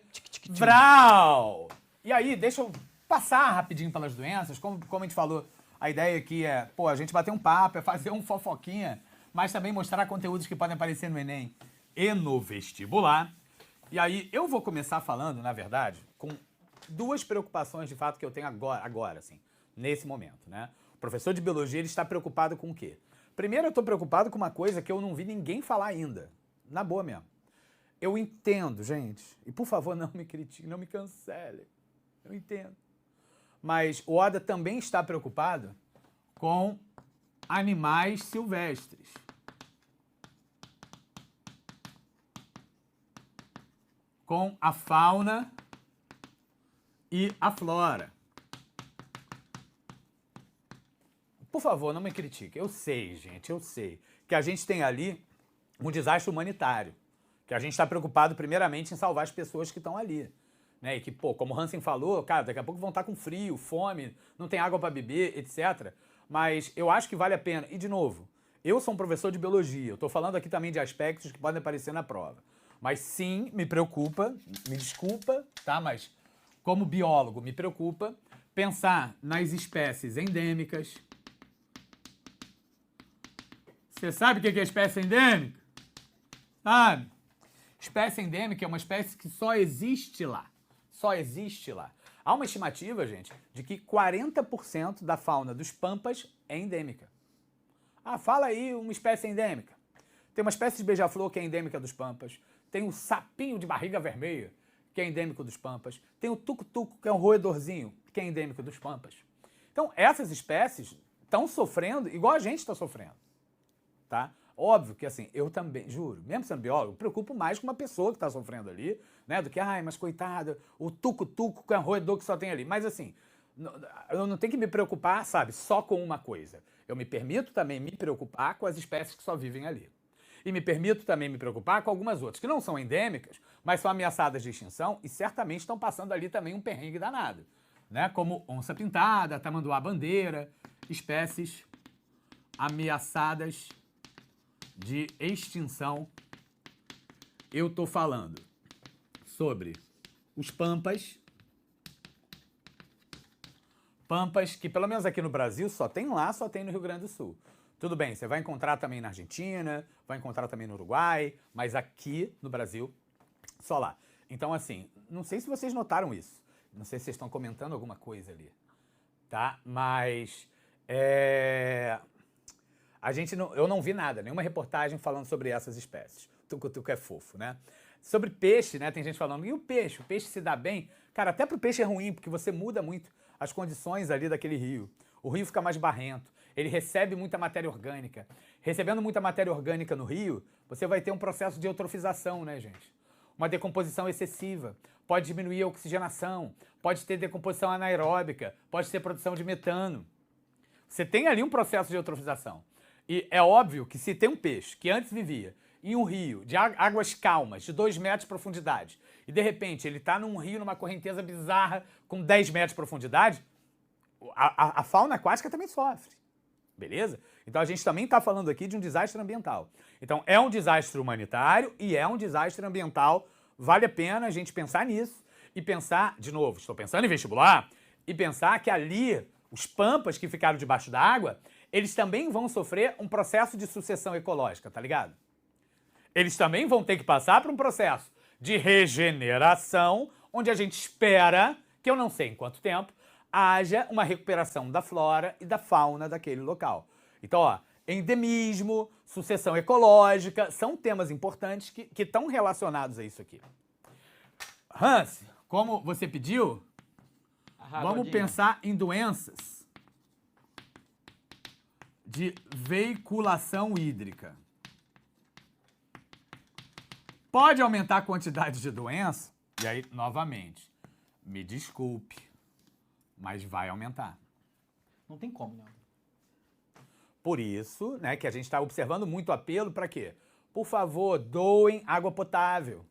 Vral! E aí, deixa eu passar rapidinho pelas doenças. Como a gente falou, a ideia aqui é, a gente bater um papo, é fazer um fofoquinha, mas também mostrar conteúdos que podem aparecer no Enem e no vestibular. E aí, eu vou começar falando, na verdade, com 2 preocupações, de fato, que eu tenho agora, assim, nesse momento, né? O professor de biologia, ele está preocupado com o quê? Primeiro, eu estou preocupado com uma coisa que eu não vi ninguém falar ainda. Na boa mesmo. Eu entendo, gente, e por favor, não me critique, não me cancele. Eu entendo. Mas o Oda também está preocupado com animais silvestres. Com a fauna e a flora. Por favor, não me critique. Eu sei, gente, eu sei que a gente tem ali um desastre humanitário. Que a gente está preocupado primeiramente em salvar as pessoas que estão ali. Né? E que, como o Hansen falou, cara, daqui a pouco vão estar com frio, fome, não tem água para beber, etc. Mas eu acho que vale a pena. E, de novo, eu sou um professor de biologia. Eu estou falando aqui também de aspectos que podem aparecer na prova. Mas sim, me preocupa, me desculpa, tá? Mas como biólogo, me preocupa pensar nas espécies endêmicas. Você sabe o que é espécie endêmica? Sabe? Espécie endêmica é uma espécie que só existe lá. Só existe lá. Há uma estimativa, gente, de que 40% da fauna dos pampas é endêmica. Ah, fala aí uma espécie endêmica. Tem uma espécie de beija-flor que é endêmica dos pampas. Tem o sapinho de barriga vermelha, que é endêmico dos pampas. Tem o tucutuco, que é um roedorzinho, que é endêmico dos pampas. Então, essas espécies estão sofrendo igual a gente está sofrendo. Tá? Óbvio que, assim, eu também, juro, mesmo sendo biólogo, me preocupo mais com uma pessoa que está sofrendo ali, né? Do que, mas coitada, o tucutuco, que é um roedor que só tem ali. Mas, assim, eu não tenho que me preocupar, sabe, só com uma coisa. Eu me permito também me preocupar com as espécies que só vivem ali. E me permito também me preocupar com algumas outras, que não são endêmicas, mas são ameaçadas de extinção e certamente estão passando ali também um perrengue danado. Né? Como onça-pintada, tamanduá-bandeira, espécies ameaçadas de extinção. Eu tô falando sobre os pampas. Pampas que, pelo menos aqui no Brasil, só tem lá, só tem no Rio Grande do Sul. Tudo bem, você vai encontrar também na Argentina, vai encontrar também no Uruguai, mas aqui no Brasil, só lá. Então, assim, não sei se vocês notaram isso. Não sei se vocês estão comentando alguma coisa ali, tá? Mas, eu não vi nada, nenhuma reportagem falando sobre essas espécies. Tucutuco é fofo, né? Sobre peixe, né? Tem gente falando, e o peixe? O peixe se dá bem? Cara, até pro peixe é ruim, porque você muda muito as condições ali daquele rio. O rio fica mais barrento, ele recebe muita matéria orgânica. Recebendo muita matéria orgânica no rio, você vai ter um processo de eutrofização, né, gente? Uma decomposição excessiva. Pode diminuir a oxigenação, pode ter decomposição anaeróbica, pode ter produção de metano. Você tem ali um processo de eutrofização. E é óbvio que se tem um peixe que antes vivia em um rio de águas calmas, de 2 metros de profundidade, e de repente ele está num rio, numa correnteza bizarra, com 10 metros de profundidade, a fauna aquática também sofre. Beleza? Então a gente também está falando aqui de um desastre ambiental. Então é um desastre humanitário e é um desastre ambiental. Vale a pena a gente pensar nisso e pensar, de novo, estou pensando em vestibular, e pensar que ali, os pampas que ficaram debaixo da água, eles também vão sofrer um processo de sucessão ecológica, tá ligado? Eles também vão ter que passar por um processo de regeneração, onde a gente espera, que eu não sei em quanto tempo, haja uma recuperação da flora e da fauna daquele local. Então, ó, endemismo, sucessão ecológica, são temas importantes que estão relacionados a isso aqui. Hans, como você pediu, vamos pensar em doenças de veiculação hídrica. Pode aumentar a quantidade de doença? E aí, novamente, me desculpe, mas vai aumentar. Não tem como, né? Por isso, né, que a gente está observando muito apelo para quê? Por favor, doem água potável.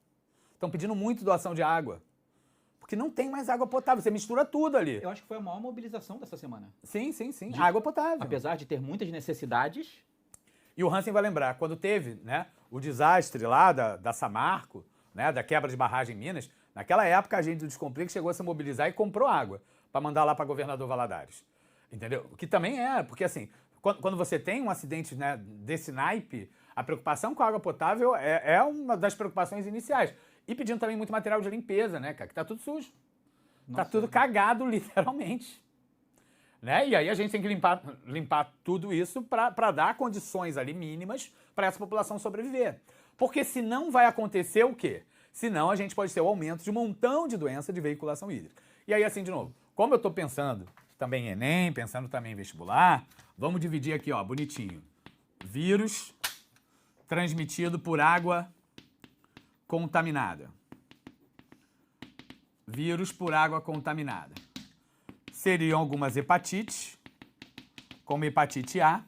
Estão pedindo muito doação de água. Porque não tem mais água potável, você mistura tudo ali. Eu acho que foi a maior mobilização dessa semana. Sim, sim, sim. Água potável. Apesar de ter muitas necessidades. E o Hansen vai lembrar, quando teve, né, o desastre lá da Samarco, né, da quebra de barragem em Minas, naquela época a gente do Descomplica chegou a se mobilizar e comprou água para mandar lá para governador Valadares. Entendeu? Que também é, porque assim, quando você tem um acidente, né, desse naipe, a preocupação com a água potável é uma das preocupações iniciais. E pedindo também muito material de limpeza, né, cara? Que tá tudo sujo. Nossa, tá tudo cagado, literalmente. Né? E aí a gente tem que limpar tudo isso para dar condições ali mínimas para essa população sobreviver. Porque senão vai acontecer o quê? Senão a gente pode ter o aumento de um montão de doença de veiculação hídrica. E aí, assim, de novo, como eu tô pensando também em Enem, pensando também em vestibular, vamos dividir aqui, ó, bonitinho. Vírus transmitido por água contaminada. Vírus por água contaminada. Seriam algumas hepatites, como hepatite A,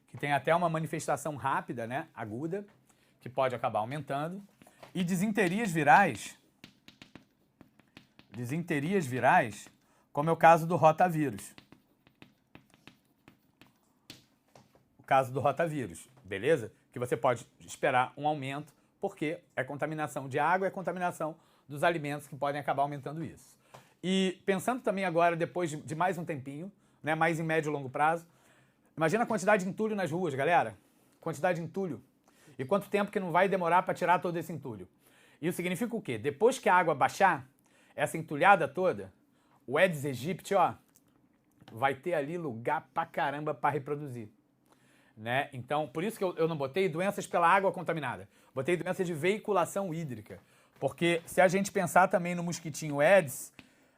que tem até uma manifestação rápida, né, aguda, que pode acabar aumentando. E desinterias virais, como é o caso do rotavírus. O caso do rotavírus, beleza? Que você pode esperar um aumento, porque é contaminação de água, é contaminação dos alimentos que podem acabar aumentando isso. E pensando também agora, depois de mais um tempinho, né, mais em médio e longo prazo, imagina a quantidade de entulho nas ruas, galera. Quantidade de entulho. E quanto tempo que não vai demorar para tirar todo esse entulho. Isso significa o quê? Depois que a água baixar, essa entulhada toda, o Aedes aegypti, ó, vai ter ali lugar pra caramba para reproduzir. Né? Então, por isso que eu não botei doenças pela água contaminada. Botei doenças de veiculação hídrica. Porque se a gente pensar também no mosquitinho Aedes,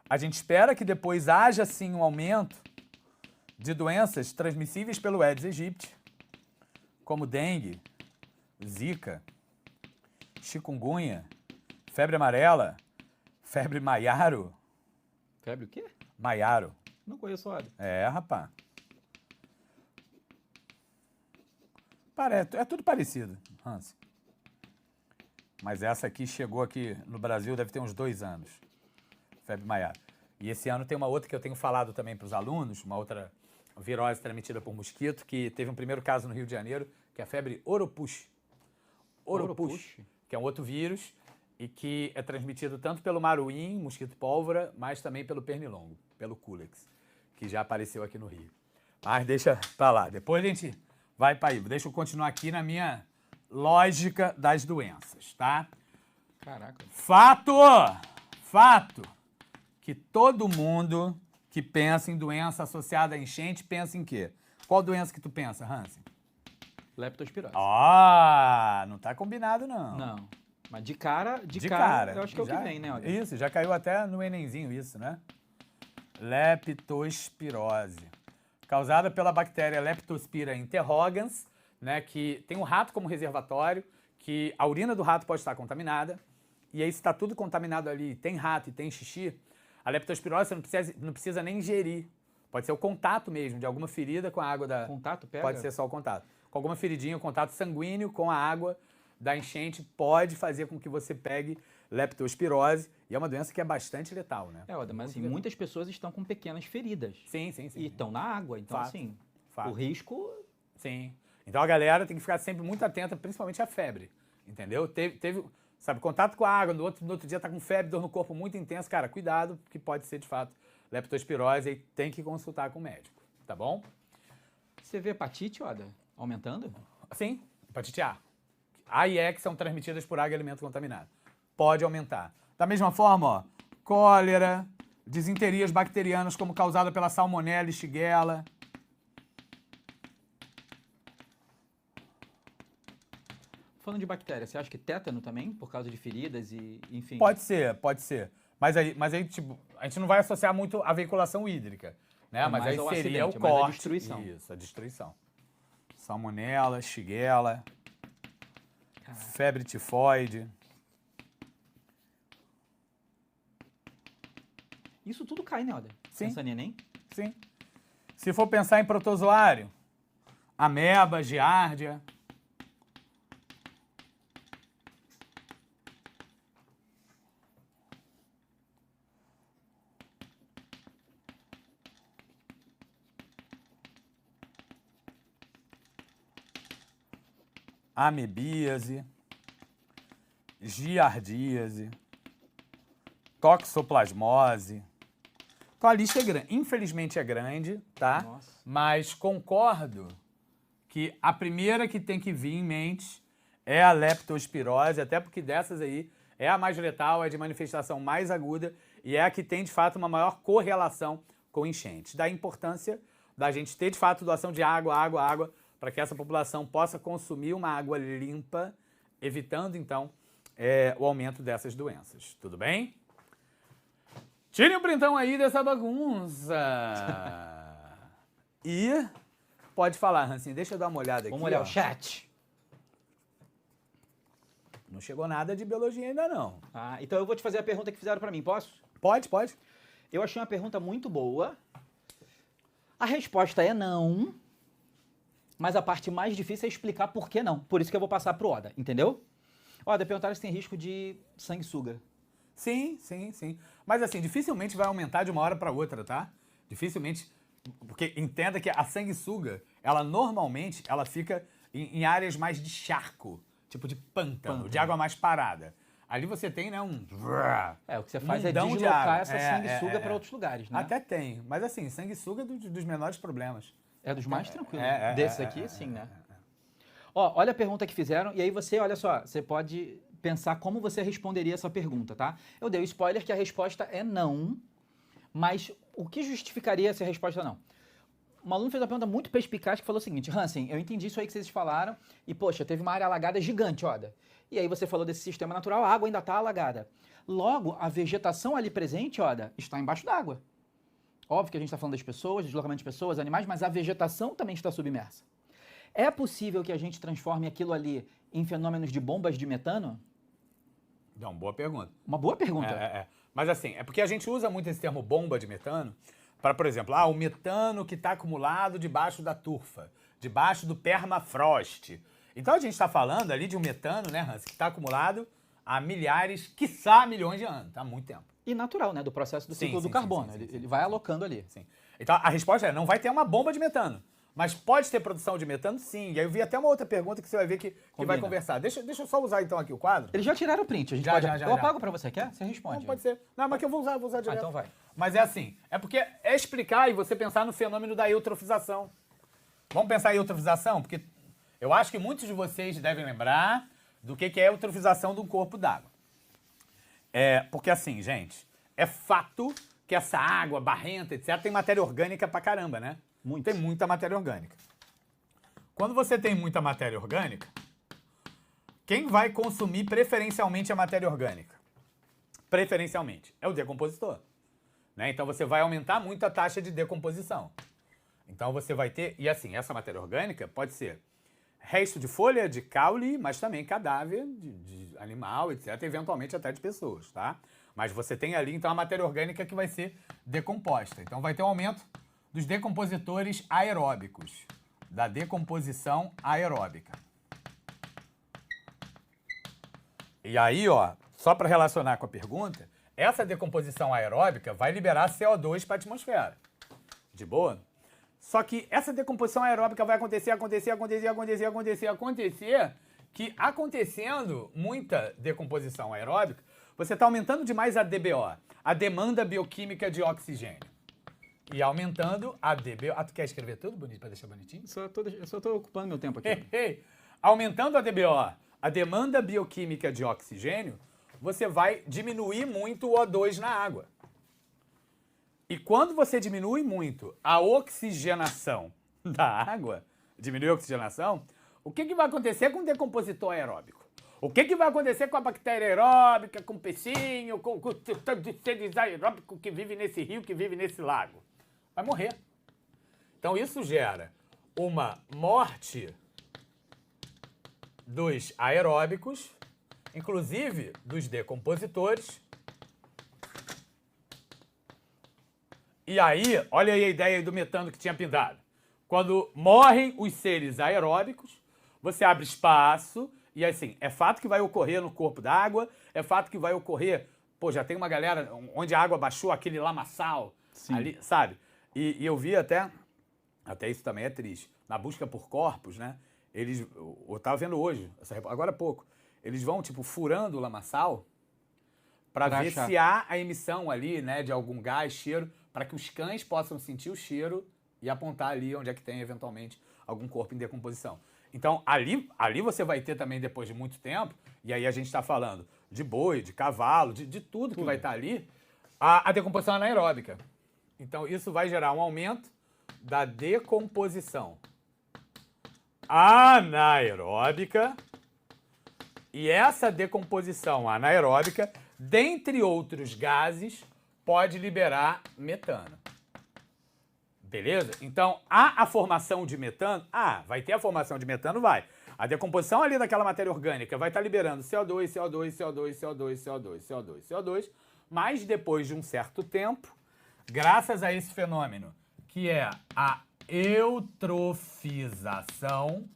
a gente espera que depois haja, sim, um aumento de doenças transmissíveis pelo Aedes aegypti, como dengue, zika, chikungunya, febre amarela, febre maiaro. Febre o quê? Maiaro. Não conheço, olha. É, rapaz. É tudo parecido, Hans. Mas essa aqui chegou aqui no Brasil, deve ter uns 2 anos. Febre maiaro. E esse ano tem uma outra que eu tenho falado também para os alunos, uma outra virose transmitida por mosquito, que teve um primeiro caso no Rio de Janeiro, que é a febre Oropouche. Oropouche, que é um outro vírus e que é transmitido tanto pelo maruim, mosquito pólvora, mas também pelo pernilongo, pelo culex, que já apareceu aqui no Rio. Mas deixa pra lá, depois a gente vai para aí. Deixa eu continuar aqui na minha lógica das doenças, tá? Caraca. Fato que todo mundo que pensa em doença associada a enchente pensa em quê? Qual doença que tu pensa, Hansen? Leptospirose. Não tá combinado, não. Não. Mas de cara, eu acho que é o que vem, né? Olha. Isso, já caiu até no Enemzinho isso, né? Leptospirose. Causada pela bactéria Leptospira interrogans, né? Que tem o rato como reservatório, que a urina do rato pode estar contaminada. E aí, se está tudo contaminado ali, tem rato e tem xixi, a leptospirose você não precisa nem ingerir. Pode ser o contato mesmo, de alguma ferida com a água da... Contato pega? Pode ser só o contato. Com alguma feridinha, o contato sanguíneo com a água da enchente pode fazer com que você pegue leptospirose, e é uma doença que é bastante letal, né? Oda, mas assim, muitas pessoas estão com pequenas feridas. Sim, sim, sim. E estão na água, então Fato, assim, fato. o risco... Sim. Então a galera tem que ficar sempre muito atenta, principalmente à febre, entendeu? Sabe, contato com a água, no outro dia tá com febre, dor no corpo muito intensa, cara, cuidado, porque pode ser de fato leptospirose e tem que consultar com o médico, tá bom? Você vê hepatite, Oda, aumentando? Sim, hepatite A. A e E que são transmitidas por água e alimento contaminado. Pode aumentar. Da mesma forma, ó, cólera, disenterias bacterianas como causada pela salmonela e shigella. Falando de bactéria, você acha que tétano também, por causa de feridas e, enfim... Pode ser, pode ser. Mas aí tipo, a gente não vai associar muito a veiculação hídrica, né? Mas aí seria o corte. A destruição. Isso, a destruição. Salmonela, shigella, febre tifoide. Isso tudo cai, né, Oda? Sim. Pensando em Enem? Sim. Se for pensar em protozoário, ameba, giardia. Amebíase, giardíase, toxoplasmose. Então a lista é grande. Infelizmente é grande, tá? Nossa. Mas concordo que a primeira que tem que vir em mente é a leptospirose, até porque dessas aí é a mais letal, é de manifestação mais aguda e é a que tem de fato uma maior correlação com enchentes. Da importância da gente ter de fato doação de água, para que essa população possa consumir uma água limpa, evitando, então, o aumento dessas doenças. Tudo bem? Tirem o printão aí dessa bagunça! E pode falar, Hansinho, deixa eu dar uma olhada aqui. Vamos olhar ó. o chat. Não chegou nada de biologia ainda, não. Ah, então eu vou te fazer a pergunta que fizeram pra mim, posso? Pode, pode. Eu achei uma pergunta muito boa. A resposta é não. Mas a parte mais difícil é explicar por que não. Por isso que eu vou passar pro Oda, entendeu? Oda, perguntaram se tem risco de sanguessuga. Sim, sim, sim. Mas assim, dificilmente vai aumentar de uma hora para outra, tá? Dificilmente. Porque entenda que a sanguessuga, ela normalmente ela fica em áreas mais de charco, tipo de pântano, de água mais parada. Ali você tem, né, um... O que você faz é mundão de deslocar água. essa sanguessuga para outros lugares, né? Até tem. Mas assim, sanguessuga é dos menores problemas. É dos mais tranquilos. É, Desses aqui, sim, né? Ó, olha a pergunta que fizeram, e aí você, olha só, você pode pensar como você responderia essa pergunta, tá? Eu dei o spoiler que a resposta é não, mas o que justificaria se a resposta é não? Um aluno fez uma pergunta muito perspicaz que falou o seguinte: Hansen, eu entendi isso aí que vocês falaram, e poxa, teve uma área alagada gigante, Oda. E aí você falou desse sistema natural, a água ainda está alagada. Logo, a vegetação ali presente, Oda, está embaixo d'água. Óbvio que a gente está falando das pessoas, deslocamento de pessoas, animais, mas a vegetação também está submersa. É possível que a gente transforme aquilo ali em fenômenos de bombas de metano? Não, boa pergunta. Uma boa pergunta. Mas assim, é porque a gente usa muito esse termo bomba de metano para, por exemplo, o metano que está acumulado debaixo da turfa, debaixo do permafrost. Então a gente está falando ali de um metano, né, Hans, que está acumulado há milhares, quiçá milhões de anos, tá? Há muito tempo. E natural, né? Do processo do ciclo do carbono. Ele vai alocando ali. Sim. Então a resposta é: não vai ter uma bomba de metano. Mas pode ter produção de metano, sim. E aí eu vi até uma outra pergunta que você vai ver que vai conversar. Deixa eu só usar então aqui o quadro. Eles já tiraram o print. A gente pode... Eu apago pra você, quer? Você responde. Não, pode ser. Não, mas que eu vou usar direto. Então vai. Mas é assim, é porque é explicar e você pensar no fenômeno da eutrofização. Vamos pensar em eutrofização? Porque eu acho que muitos de vocês devem lembrar do que é a eutrofização de um corpo d'água. Porque assim, gente, é fato que essa água barrenta, etc., tem matéria orgânica pra caramba, né? Tem muita matéria orgânica. Quando você tem muita matéria orgânica, quem vai consumir preferencialmente a matéria orgânica? Preferencialmente. É o decompositor. Né? Então você vai aumentar muito a taxa de decomposição. Então você vai ter... E assim, essa matéria orgânica pode ser resto de folha, de caule, mas também cadáver de animal, etc., eventualmente até de pessoas, tá? Mas você tem ali, então, a matéria orgânica que vai ser decomposta. Então vai ter um aumento dos decompositores aeróbicos, da decomposição aeróbica. E aí, ó, só para relacionar com a pergunta, essa decomposição aeróbica vai liberar CO2 para a atmosfera. De boa? Só que essa decomposição aeróbica vai acontecer, que acontecendo muita decomposição aeróbica, você está aumentando demais a DBO, a demanda bioquímica de oxigênio. E aumentando a DBO... Ah, tu quer escrever tudo bonito para deixar bonitinho? Eu só tô ocupando meu tempo aqui. Aumentando a DBO, a demanda bioquímica de oxigênio, você vai diminuir muito o O2 na água. E quando você diminui muito a oxigenação da água, diminui a oxigenação, o que vai acontecer com o decompositor aeróbico? O que vai acontecer com a bactéria aeróbica, com o peixinho, com o tanto de seres aeróbicos que vive nesse rio, que vive nesse lago? Vai morrer. Então isso gera uma morte dos aeróbicos, inclusive dos decompositores. E aí, olha aí a ideia do metano que tinha pintado. Quando morrem os seres aeróbicos, você abre espaço e assim, é fato que vai ocorrer no corpo d'água, é fato que vai ocorrer, pô, já tem uma galera onde a água baixou, aquele lamaçal, ali, sabe? E eu vi até isso também é triste, na busca por corpos, né? Eu tava vendo hoje, agora há pouco, eles vão, tipo, furando o lamaçal para ver achar se há a emissão ali, né, de algum gás, cheiro, para que os cães possam sentir o cheiro e apontar ali onde é que tem, eventualmente, algum corpo em decomposição. Então, ali você vai ter também, depois de muito tempo, e aí a gente está falando de boi, de cavalo, de tudo que vai estar ali, a decomposição anaeróbica. Então, isso vai gerar um aumento da decomposição anaeróbica. E essa decomposição anaeróbica, dentre outros gases, pode liberar metano. Beleza? Então, há a formação de metano? Vai ter a formação de metano? Vai. A decomposição ali daquela matéria orgânica vai estar liberando CO2, CO2, CO2, CO2, CO2, CO2, CO2, mas depois de um certo tempo, graças a esse fenômeno, que é a eutrofização,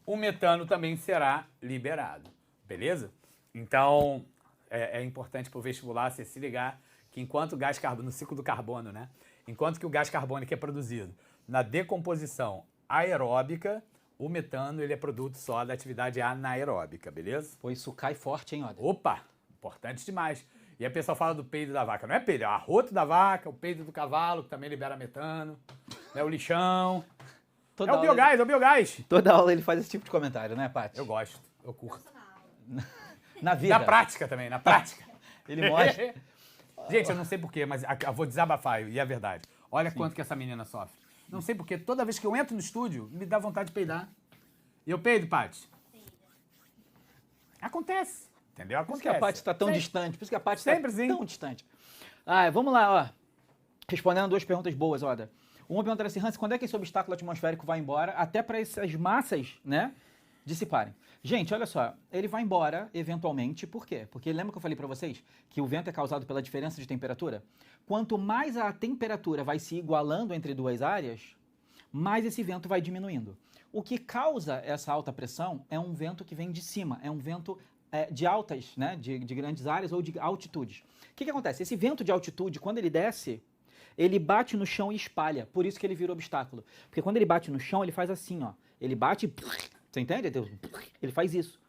o metano também será liberado, beleza? Então, é importante para o vestibular você se ligar que enquanto o gás carbono, no ciclo do carbono, né? Enquanto que o gás carbônico é produzido na decomposição aeróbica, o metano ele é produto só da atividade anaeróbica, beleza? Pô, isso cai forte, hein, Oda? Opa, importante demais. E aí o pessoal fala do peido da vaca. Não é peido, é o arroto da vaca, o peido do cavalo, que também libera metano, né? O lixão. É o biogás. Toda aula ele faz esse tipo de comentário, né, Paty? Eu gosto, eu curto. Na vida. Na prática também, na prática. Ele mostra. Gente, eu não sei porquê, mas eu vou desabafar, e é verdade. Olha quanto que essa menina sofre. Não sei porquê, toda vez que eu entro no estúdio, me dá vontade de peidar. E eu peido, Paty? Acontece, entendeu? Acontece. Por isso que a Paty está tão distante. Por isso que a Paty está tão distante. Vamos lá, ó. Respondendo duas perguntas boas, Oda. Uma pergunta era assim, Hans, quando é que esse obstáculo atmosférico vai embora, até para essas massas, né, dissiparem? Gente, olha só, ele vai embora eventualmente, por quê? Porque lembra que eu falei para vocês que o vento é causado pela diferença de temperatura? Quanto mais a temperatura vai se igualando entre duas áreas, mais esse vento vai diminuindo. O que causa essa alta pressão é um vento que vem de cima, é um vento de altas, né, de grandes áreas ou de altitudes. O que acontece? Esse vento de altitude, quando ele desce, ele bate no chão e espalha, por isso que ele vira obstáculo. Porque quando ele bate no chão, ele faz assim, ó. Ele bate e... Você entende? Ele faz isso.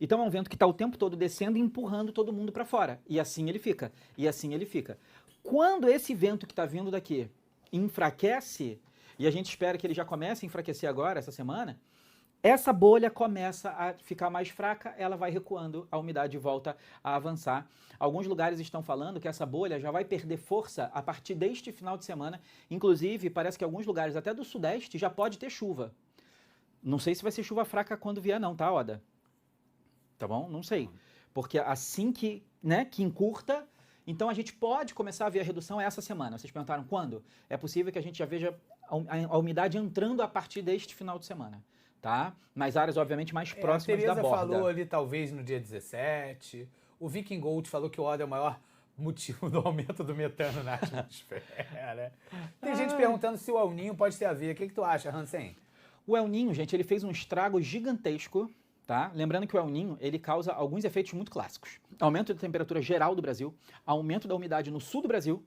Então é um vento que está o tempo todo descendo e empurrando todo mundo para fora. E assim ele fica. E assim ele fica. Quando esse vento que está vindo daqui enfraquece, e a gente espera que ele já comece a enfraquecer agora, essa semana, essa bolha começa a ficar mais fraca, ela vai recuando, a umidade volta a avançar. Alguns lugares estão falando que essa bolha já vai perder força a partir deste final de semana. Inclusive, parece que alguns lugares, até do sudeste, já pode ter chuva. Não sei se vai ser chuva fraca quando vier não, tá, Oda? Tá bom? Não sei. Porque assim que encurta, então a gente pode começar a ver a redução essa semana. Vocês perguntaram quando? É possível que a gente já veja a umidade entrando a partir deste final de semana. Tá? Nas áreas, obviamente, mais próximas da borda. A Tereza falou ali, talvez, no dia 17. O Viking Gold falou que o Oda é o maior motivo do aumento do metano na atmosfera. Tem gente perguntando se o El Niño pode ter a ver. O que tu acha, Hansen? O El Niño, gente, ele fez um estrago gigantesco, tá? Lembrando que o El Niño, ele causa alguns efeitos muito clássicos. Aumento da temperatura geral do Brasil, aumento da umidade no sul do Brasil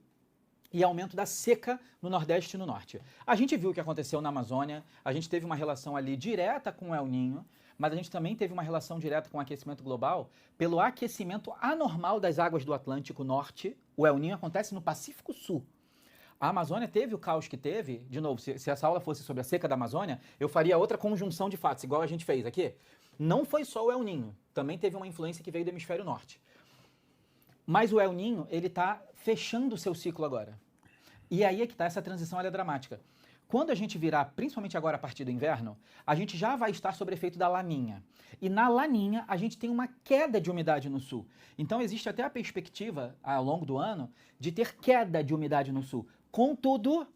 e aumento da seca no Nordeste e no Norte. A gente viu o que aconteceu na Amazônia, a gente teve uma relação ali direta com o El Niño, mas a gente também teve uma relação direta com o aquecimento global pelo aquecimento anormal das águas do Atlântico Norte. O El Niño acontece no Pacífico Sul. A Amazônia teve o caos que teve, de novo, se essa aula fosse sobre a seca da Amazônia, eu faria outra conjunção de fatos, igual a gente fez aqui. Não foi só o El Niño, também teve uma influência que veio do hemisfério norte. Mas o El Niño, ele está fechando o seu ciclo agora. E aí é que está essa transição, ela é dramática. Quando a gente virar, principalmente agora a partir do inverno, a gente já vai estar sob efeito da laninha. E na laninha, a gente tem uma queda de umidade no sul. Então existe até a perspectiva, ao longo do ano, de ter queda de umidade no sul. Contudo,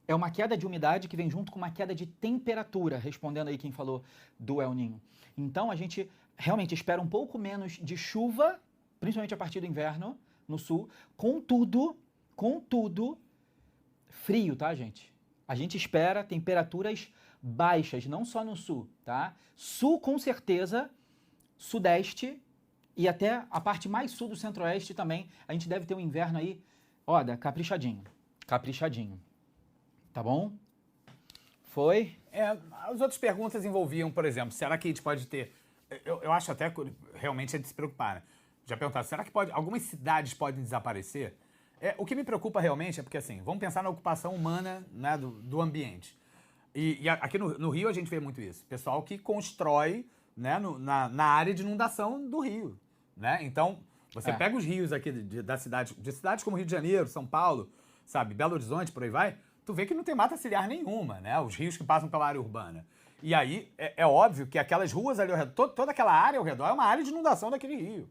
é uma queda de umidade que vem junto com uma queda de temperatura, respondendo aí quem falou do El Niño. Então a gente realmente espera um pouco menos de chuva, principalmente a partir do inverno, no sul. Contudo, frio, tá, gente? A gente espera temperaturas baixas, não só no sul, tá? Sul, com certeza, sudeste e até a parte mais sul do centro-oeste também, a gente deve ter um inverno aí, olha, caprichadinho. Tá bom? Foi? As outras perguntas envolviam, por exemplo, será que a gente pode ter... Eu acho até realmente é de se preocupar, né? Já perguntaram, será que algumas cidades podem desaparecer? O que me preocupa realmente é porque, assim, vamos pensar na ocupação humana, né, do ambiente. E aqui no Rio a gente vê muito isso. Pessoal que constrói, né, na área de inundação do Rio, né? Então, você pega os rios aqui de cidades como Rio de Janeiro, São Paulo, sabe, Belo Horizonte, por aí vai, tu vê que não tem mata ciliar nenhuma, né? Os rios que passam pela área urbana. E aí, é óbvio que aquelas ruas ali ao redor, toda aquela área ao redor é uma área de inundação daquele rio.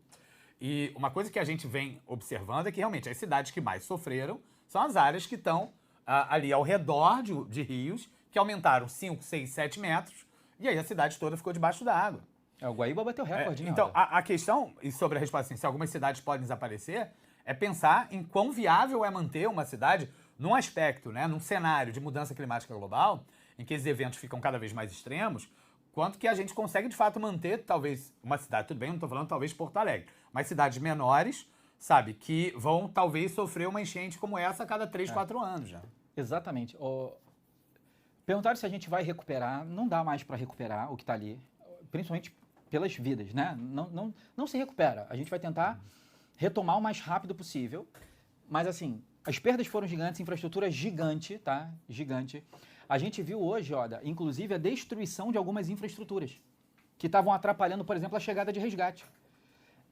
E uma coisa que a gente vem observando é que realmente as cidades que mais sofreram são as áreas que estão ali ao redor de rios, que aumentaram 5, 6, 7 metros, e aí a cidade toda ficou debaixo da água. O Guaíba bateu recorde, né? Então, a questão, e sobre a resposta assim, se algumas cidades podem desaparecer, é pensar em quão viável é manter uma cidade num aspecto, né, num cenário de mudança climática global, em que esses eventos ficam cada vez mais extremos, quanto que a gente consegue, de fato, manter, talvez, uma cidade, tudo bem, não estou falando talvez Porto Alegre, mas cidades menores, sabe, que vão talvez sofrer uma enchente como essa a cada 3, 4 anos já. Exatamente. Perguntaram se a gente vai recuperar, não dá mais para recuperar o que está ali, principalmente pelas vidas, né? Não se recupera. A gente vai tentar retomar o mais rápido possível, mas assim, as perdas foram gigantes, infraestrutura gigante, tá? Gigante. A gente viu hoje, inclusive a destruição de algumas infraestruturas que estavam atrapalhando, por exemplo, a chegada de resgate.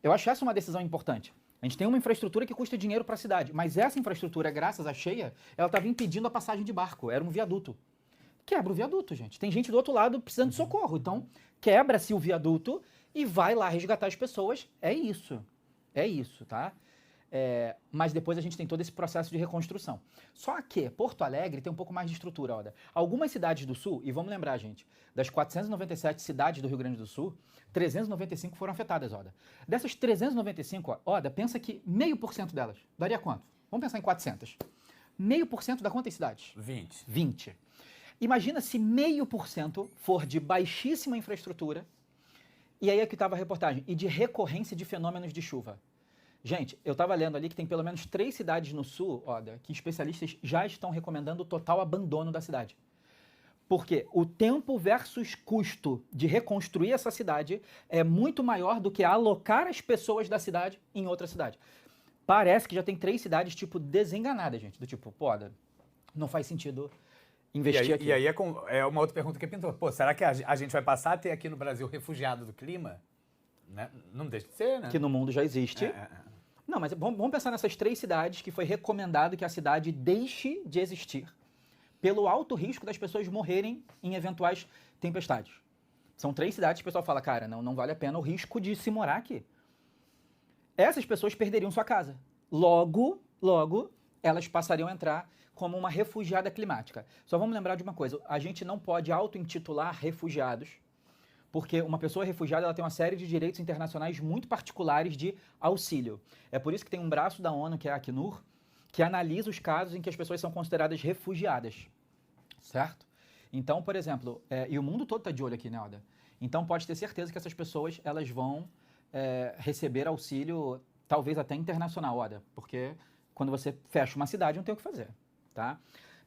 Eu acho essa uma decisão importante. A gente tem uma infraestrutura que custa dinheiro para a cidade, mas essa infraestrutura, graças à cheia, ela estava impedindo a passagem de barco. Era um viaduto. Quebra o viaduto, gente. Tem gente do outro lado precisando de socorro. Então, quebra-se o viaduto e vai lá resgatar as pessoas. É isso. É isso, tá? Mas depois a gente tem todo esse processo de reconstrução. Só que Porto Alegre tem um pouco mais de estrutura, Algumas cidades do Sul, e vamos lembrar, gente, das 497 cidades do Rio Grande do Sul, 395 foram afetadas, Dessas 395, pensa que 0,5% delas daria quanto? Vamos pensar em 400. 0,5% dá quantas cidades? 20. Imagina se 0,5% for de baixíssima infraestrutura, e aí é que estava a reportagem, e de recorrência de fenômenos de chuva. Gente, eu estava lendo ali que tem pelo menos 3 cidades no sul, que especialistas já estão recomendando o total abandono da cidade. Porque o tempo versus custo de reconstruir essa cidade é muito maior do que alocar as pessoas da cidade em outra cidade. Parece que já tem 3 cidades, desenganadas, gente. Do tipo, não faz sentido investir aqui. E aí é uma outra pergunta que pintou. Será que a gente vai passar a ter aqui no Brasil refugiado do clima? Né? Não deixa de ser, né? Que no mundo já existe. Não, mas vamos pensar nessas 3 cidades que foi recomendado que a cidade deixe de existir pelo alto risco das pessoas morrerem em eventuais tempestades. São 3 cidades que o pessoal fala, cara, não vale a pena o risco de se morar aqui. Essas pessoas perderiam sua casa. Logo, elas passariam a entrar como uma refugiada climática. Só vamos lembrar de uma coisa, a gente não pode auto-intitular refugiados, porque uma pessoa refugiada ela tem uma série de direitos internacionais muito particulares de auxílio. É por isso que tem um braço da ONU, que é a Acnur, que analisa os casos em que as pessoas são consideradas refugiadas, certo? Então, por exemplo, e o mundo todo está de olho aqui, né, Oda? Então, pode ter certeza que essas pessoas, elas vão receber auxílio, talvez até internacional, Oda, porque quando você fecha uma cidade, não tem o que fazer, tá?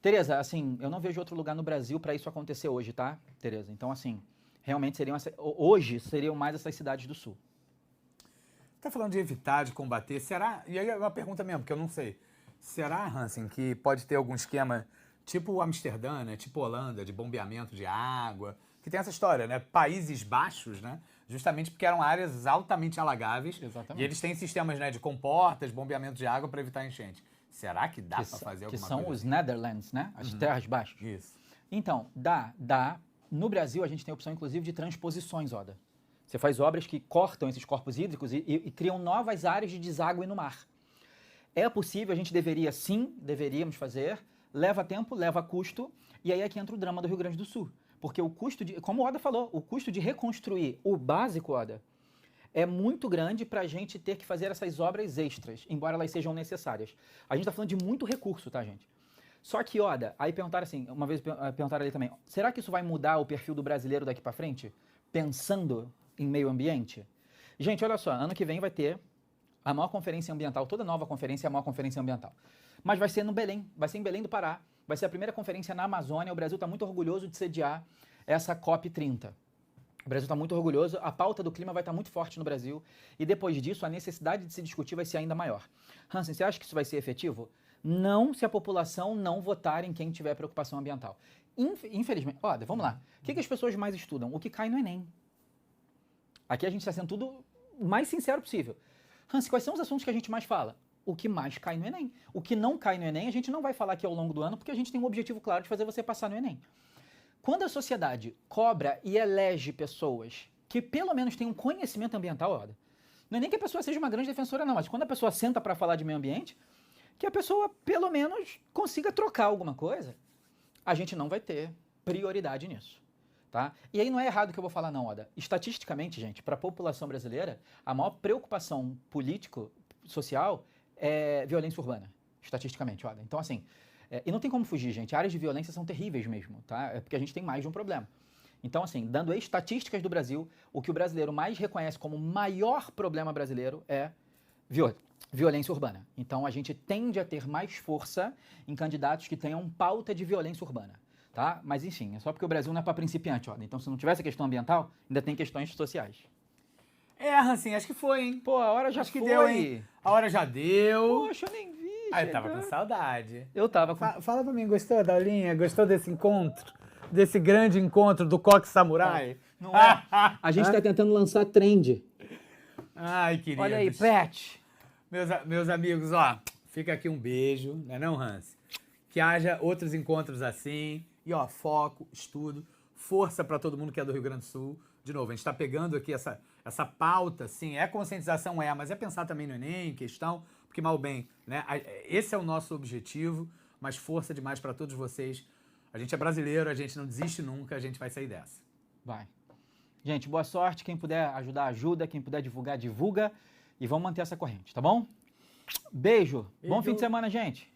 Tereza, assim, eu não vejo outro lugar no Brasil para isso acontecer hoje, tá, Tereza? Então, assim, realmente hoje seriam mais essas cidades do Sul. Tá falando de evitar, de combater, será? E aí é uma pergunta mesmo, que eu não sei. Será, Hansen, que pode ter algum esquema tipo Amsterdã, né? Tipo Holanda, de bombeamento de água, que tem essa história, né? Países Baixos, né? Justamente porque eram áreas altamente alagáveis. Exatamente. E eles têm sistemas, né, de comportas, bombeamento de água para evitar enchente. Será que dá para fazer alguma coisa? Que são os assim? Netherlands, né? As terras baixas. Isso. Então, dá. No Brasil, a gente tem a opção, inclusive, de transposições, Oda. Você faz obras que cortam esses corpos hídricos e criam novas áreas de deságue no mar. É possível, a gente deveríamos fazer, leva tempo, leva custo, e aí é que entra o drama do Rio Grande do Sul. Porque o custo como o Oda falou, o custo de reconstruir o básico, Oda, é muito grande para a gente ter que fazer essas obras extras, embora elas sejam necessárias. A gente está falando de muito recurso, tá, gente? Só que, Oda, aí perguntaram assim, uma vez perguntaram ali também, será que isso vai mudar o perfil do brasileiro daqui para frente? Pensando em meio ambiente? Gente, olha só, ano que vem vai ter a maior conferência ambiental, toda nova conferência é a maior conferência ambiental. Mas vai ser no Belém, vai ser em Belém do Pará, vai ser a primeira conferência na Amazônia, o Brasil está muito orgulhoso de sediar essa COP30. O Brasil está muito orgulhoso, a pauta do clima vai estar muito forte no Brasil, e depois disso a necessidade de se discutir vai ser ainda maior. Hansen, você acha que isso vai ser efetivo? Não, se a população não votar em quem tiver preocupação ambiental. Infelizmente, olha, vamos lá. O que as pessoas mais estudam? O que cai no Enem. Aqui a gente está sendo tudo o mais sincero possível. Hansen, quais são os assuntos que a gente mais fala? O que mais cai no Enem. O que não cai no Enem, a gente não vai falar aqui ao longo do ano, porque a gente tem um objetivo claro de fazer você passar no Enem. Quando a sociedade cobra e elege pessoas que pelo menos têm um conhecimento ambiental, olha, não é nem que a pessoa seja uma grande defensora, não, mas quando a pessoa senta para falar de meio ambiente, que a pessoa pelo menos consiga trocar alguma coisa, a gente não vai ter prioridade nisso. Tá? E aí não é errado o que eu vou falar não, Oda. Estatisticamente, gente, para a população brasileira, a maior preocupação político-social é violência urbana, estatisticamente, Oda. Então, assim, e não tem como fugir, gente. Áreas de violência são terríveis mesmo, tá? É porque a gente tem mais de um problema. Então, assim, dando estatísticas do Brasil, o que o brasileiro mais reconhece como maior problema brasileiro é violência urbana. Então, a gente tende a ter mais força em candidatos que tenham pauta de violência urbana. Tá? Mas, enfim, é só porque o Brasil não é para principiante, ó. Então, se não tivesse a questão ambiental, ainda tem questões sociais. Hansen, acho que foi, hein? Pô, a hora já acho foi. Que deu, hein? A hora já deu. Poxa, eu nem vi. Eu tava com saudade. Eu tava com... Fala pra mim, gostou da aulinha? Gostou desse encontro? Desse grande encontro do Coque Samurai? Não é? A gente tá tentando lançar trend. Ai, queridos. Olha aí, Pet. Meus amigos, ó, fica aqui um beijo, né não, Hans? Que haja outros encontros assim. E, ó, foco, estudo, força para todo mundo que é do Rio Grande do Sul. De novo, a gente está pegando aqui essa pauta, assim, conscientização, mas é pensar também no Enem, questão, porque, mal bem, né? Esse é o nosso objetivo, mas força demais para todos vocês. A gente é brasileiro, a gente não desiste nunca, a gente vai sair dessa. Vai. Gente, boa sorte. Quem puder ajudar, ajuda. Quem puder divulgar, divulga. E vamos manter essa corrente, tá bom? Beijo. Bom fim de semana, gente.